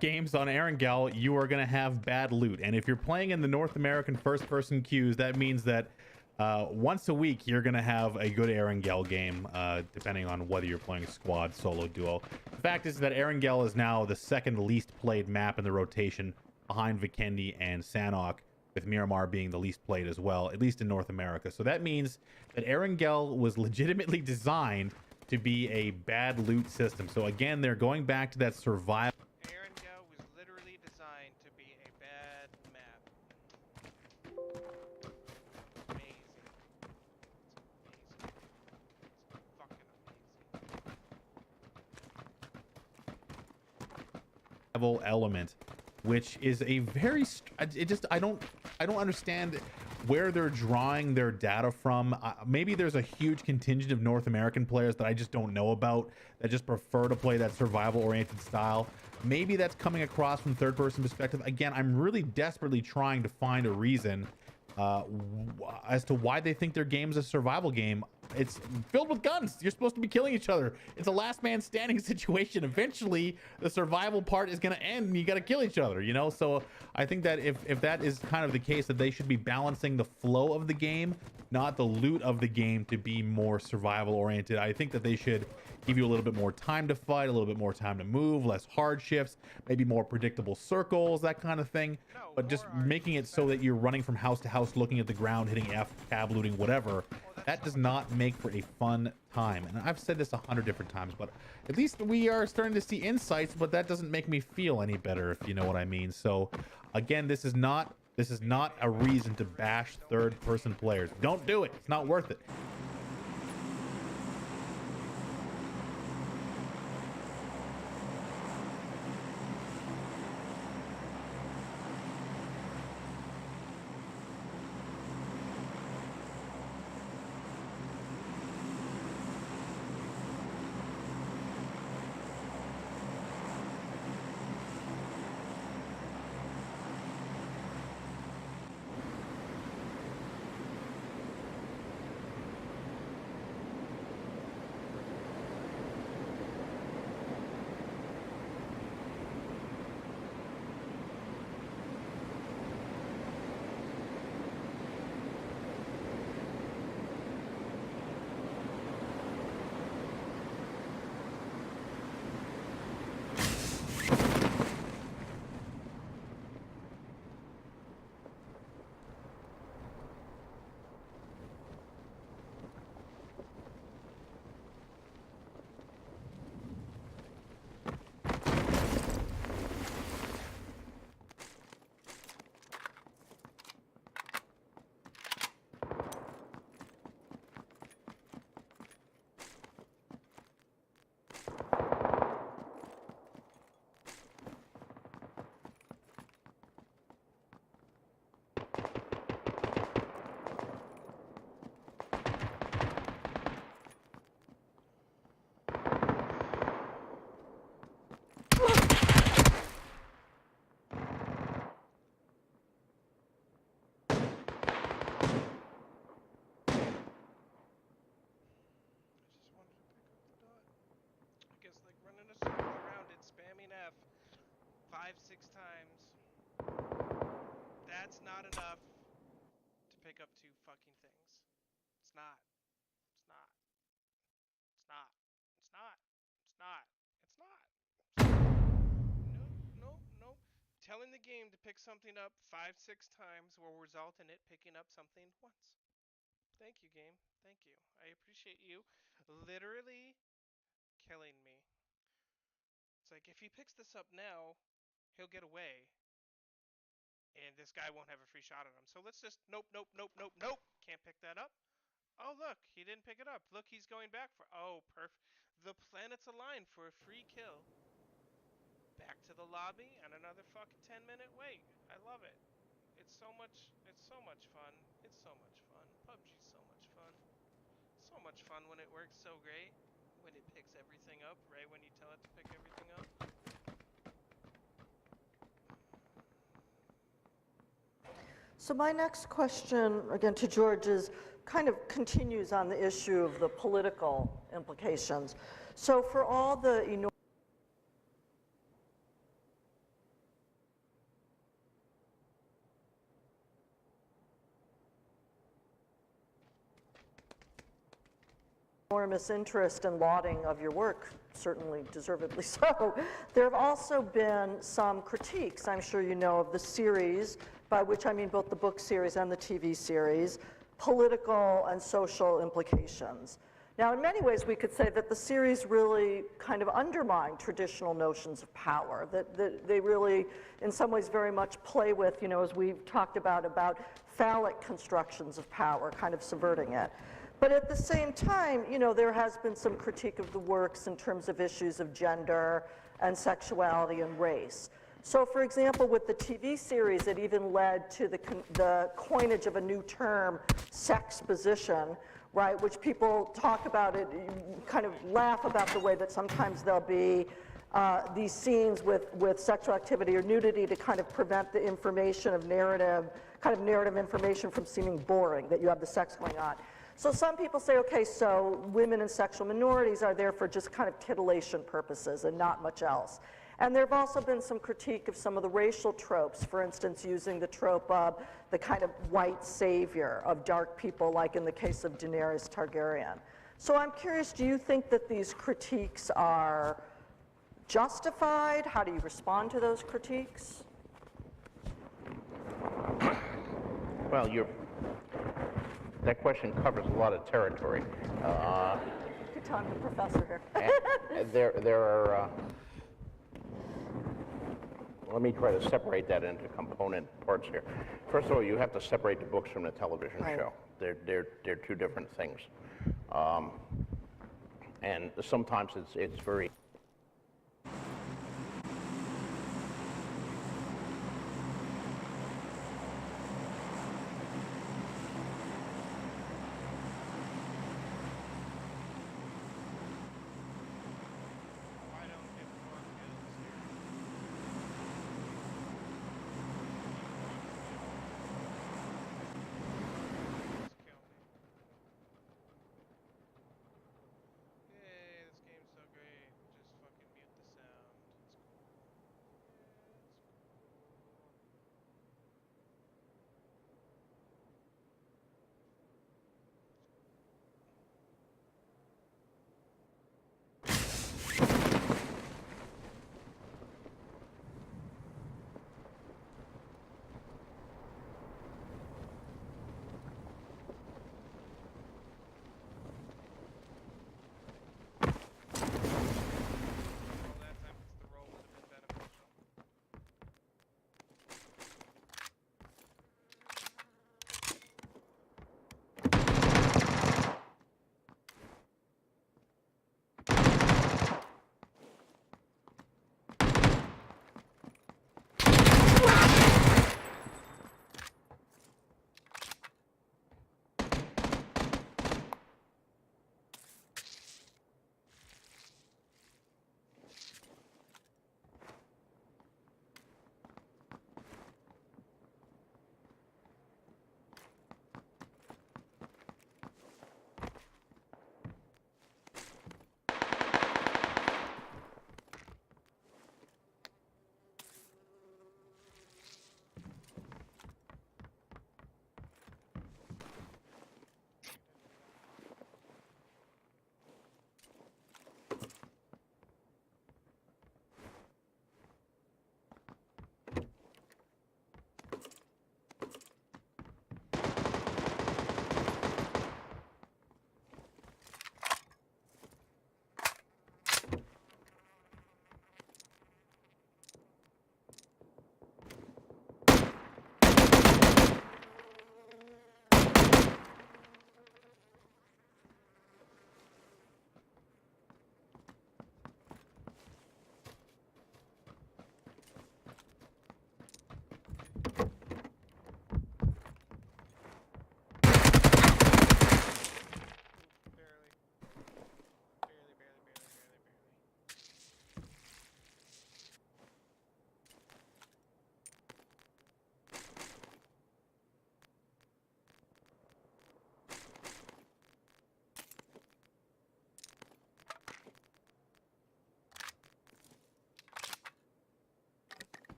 Games on Erangel, you are going to have bad loot. And if you're playing in the North American first-person queues, that means that once a week, you're going to have a good Erangel game, depending on whether you're playing squad, solo, duo. The fact is that Erangel is now the second least played map in the rotation behind Vikendi and Sanhok, with Miramar being the least played as well, at least in North America. So that means that Erangel was legitimately designed to be a bad loot system. So again, they're going back to that survival. Erangel was literally designed to be a bad map. Amazing. It's amazing. It's fucking amazing. Element, which is a very I don't understand where they're drawing their data from. Maybe there's a huge contingent of North American players that I just don't know about that just prefer to play that survival oriented style. Maybe that's coming across from third person perspective. Again, I'm really desperately trying to find a reason as to why they think their game is a survival game. It's filled with guns. You're supposed to be killing each other. It's a last man standing situation. Eventually, the survival part is going to end and you got to kill each other, you know? So I think that if that is kind of the case, that they should be balancing the flow of the game, not the loot of the game, to be more survival oriented. I think that they should give you a little bit more time to fight, a little bit more time to move, less hard shifts, maybe more predictable circles, that kind of thing. No, But just more making it so that you're running from house to house, looking at the ground, hitting F, tab looting, whatever, that does not make for a fun time. And I've said this 100 different times, but at least we are starting to see insights, but that doesn't make me feel any better, if you know what I mean. So again, this is not a reason to bash third person players. Don't do it. It's not worth it. Like running a circle around it, spamming F 5-6 times. That's not enough to pick up 2 fucking things. It's not. It's not. It's not. It's not. It's not. It's not. No, no, no. Telling the game to pick something up 5-6 times will result in it picking up something once. Thank you, game. Thank you. I appreciate you literally killing me. It's like, if he picks this up now, he'll get away. And this guy won't have a free shot at him. So let's just, nope. Can't pick that up. Oh, look, he didn't pick it up. Look, he's going back for, oh, perfect. The planets align for a free kill. Back to the lobby and another fucking 10-minute wait. I love it. It's so much fun. It's so much fun. PUBG's so much fun. So much fun when it works so great. When it picks everything up, right when you tell it to pick everything up. So my next question, again to George, is kind of continues on the issue of the political implications. So for all the enormous interest and lauding of your work, certainly deservedly so, there have also been some critiques, I'm sure you know, of the series, by which I mean both the book series and the TV series, political and social implications. Now, in many ways, we could say that the series really kind of undermine traditional notions of power, that they really, in some ways, very much play with, as we've talked about phallic constructions of power, kind of subverting it. But at the same time, there has been some critique of the works in terms of issues of gender and sexuality and race. So for example, with the TV series, it even led to the coinage of a new term, sexposition, right, which people talk about it, kind of laugh about the way that sometimes there'll be these scenes with sexual activity or nudity to kind of prevent the information of narrative information from seeming boring, that you have the sex going on. So some people say, okay, so women and sexual minorities are there for just kind of titillation purposes and not much else. And there have also been some critique of some of the racial tropes, for instance, using the trope of the kind of white savior of dark people, like in the case of Daenerys Targaryen. So I'm curious, do you think that these critiques are justified? How do you respond to those critiques? Well, that question covers a lot of territory. Good time, the professor here. There are. Let me try to separate that into component parts here. First of all, you have to separate the books from the television show. They're two different things, and sometimes it's very.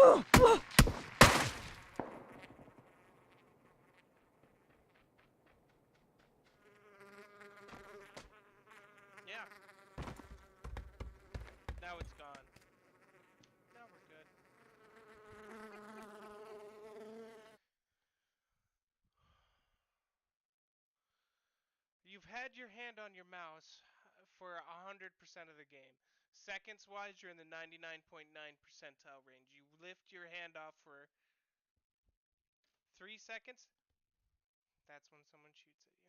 Yeah. Now it's gone. Now we're good. You've had your hand on your mouse for 100% of the game. Seconds wise, you're in the 99.9 percentile range. You lift your hand off for 3 seconds. That's when someone shoots at you.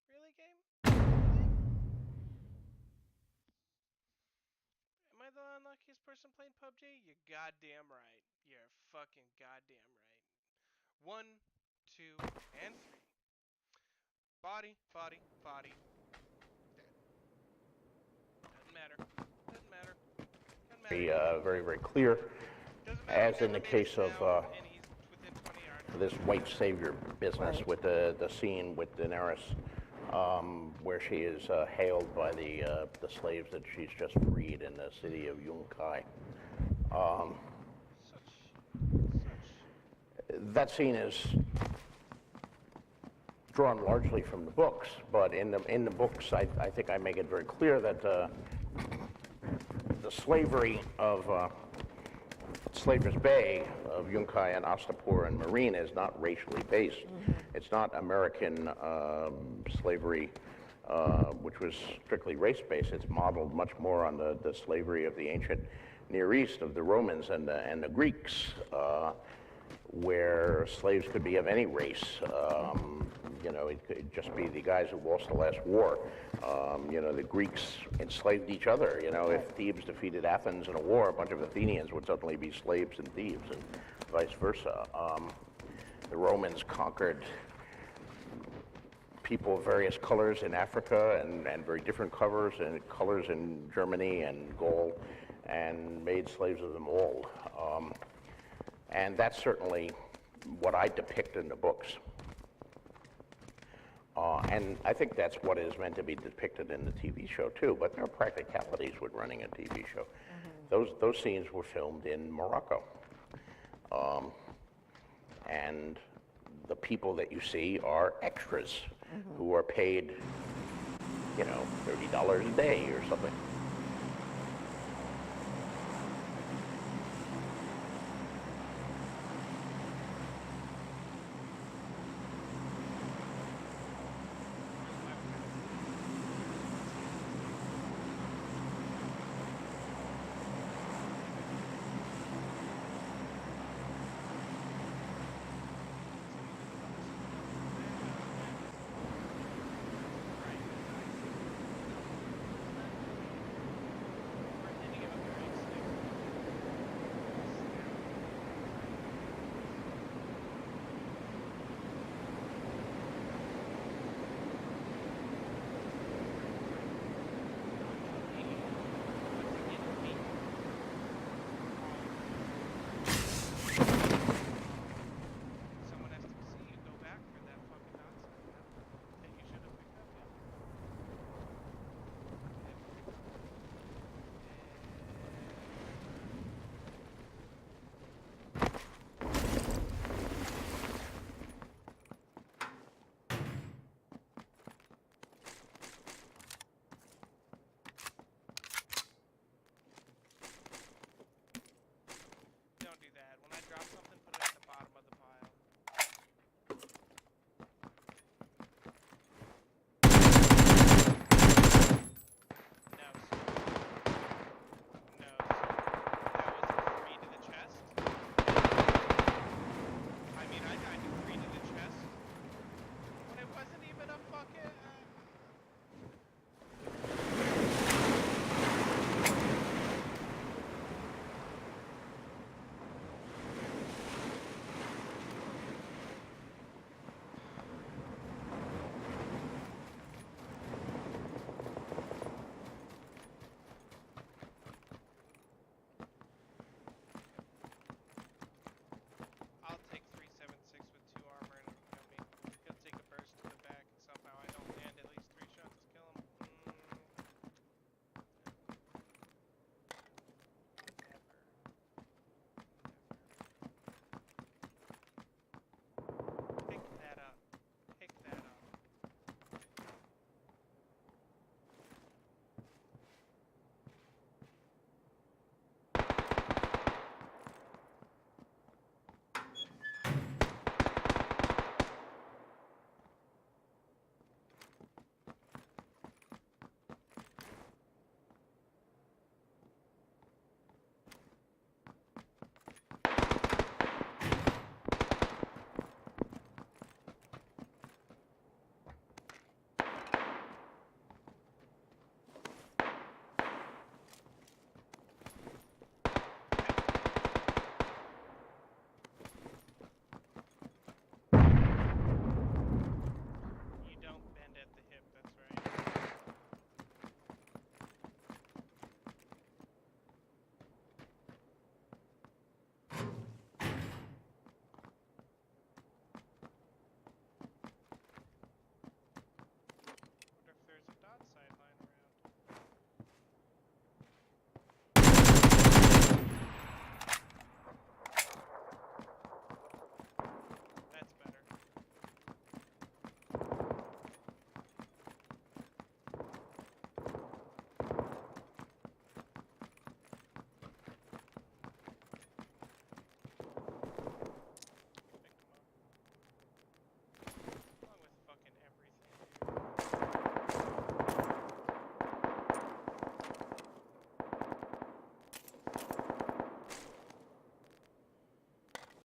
Really, game? Really? Am I the unluckiest person playing PUBG? You're goddamn right. You're fucking goddamn right. 1, 2, and 3. Body, body, body. Dead. Doesn't matter. Doesn't matter. Doesn't matter. Very, very clear, Doesn't matter. as in the case of And he's within 20 yards. this white savior business with the scene with Daenerys, where she is hailed by the slaves that she's just freed in the city of Yunkai. That scene is drawn largely from the books, but in the books, I think I make it very clear that the slavery of Slaver's Bay, of Yunkai and Astapor and Marine, is not racially based. It's not American slavery, which was strictly race-based. It's modeled much more on the slavery of the ancient Near East, of the Romans and the Greeks, where slaves could be of any race. You know, it could just be the guys who lost the last war. You know, the Greeks enslaved each other. You know, if Thebes defeated Athens in a war, a bunch of Athenians would suddenly be slaves in Thebes, and vice versa. The Romans conquered people of various colors in Africa and very different colors in Germany and Gaul, and made slaves of them all. And that's certainly what I depict in the books. And I think that's what is meant to be depicted in the TV show too, but there are practicalities with running a TV show. Those scenes were filmed in Morocco. And the people that you see are extras who are paid, you know, $30 a day or something.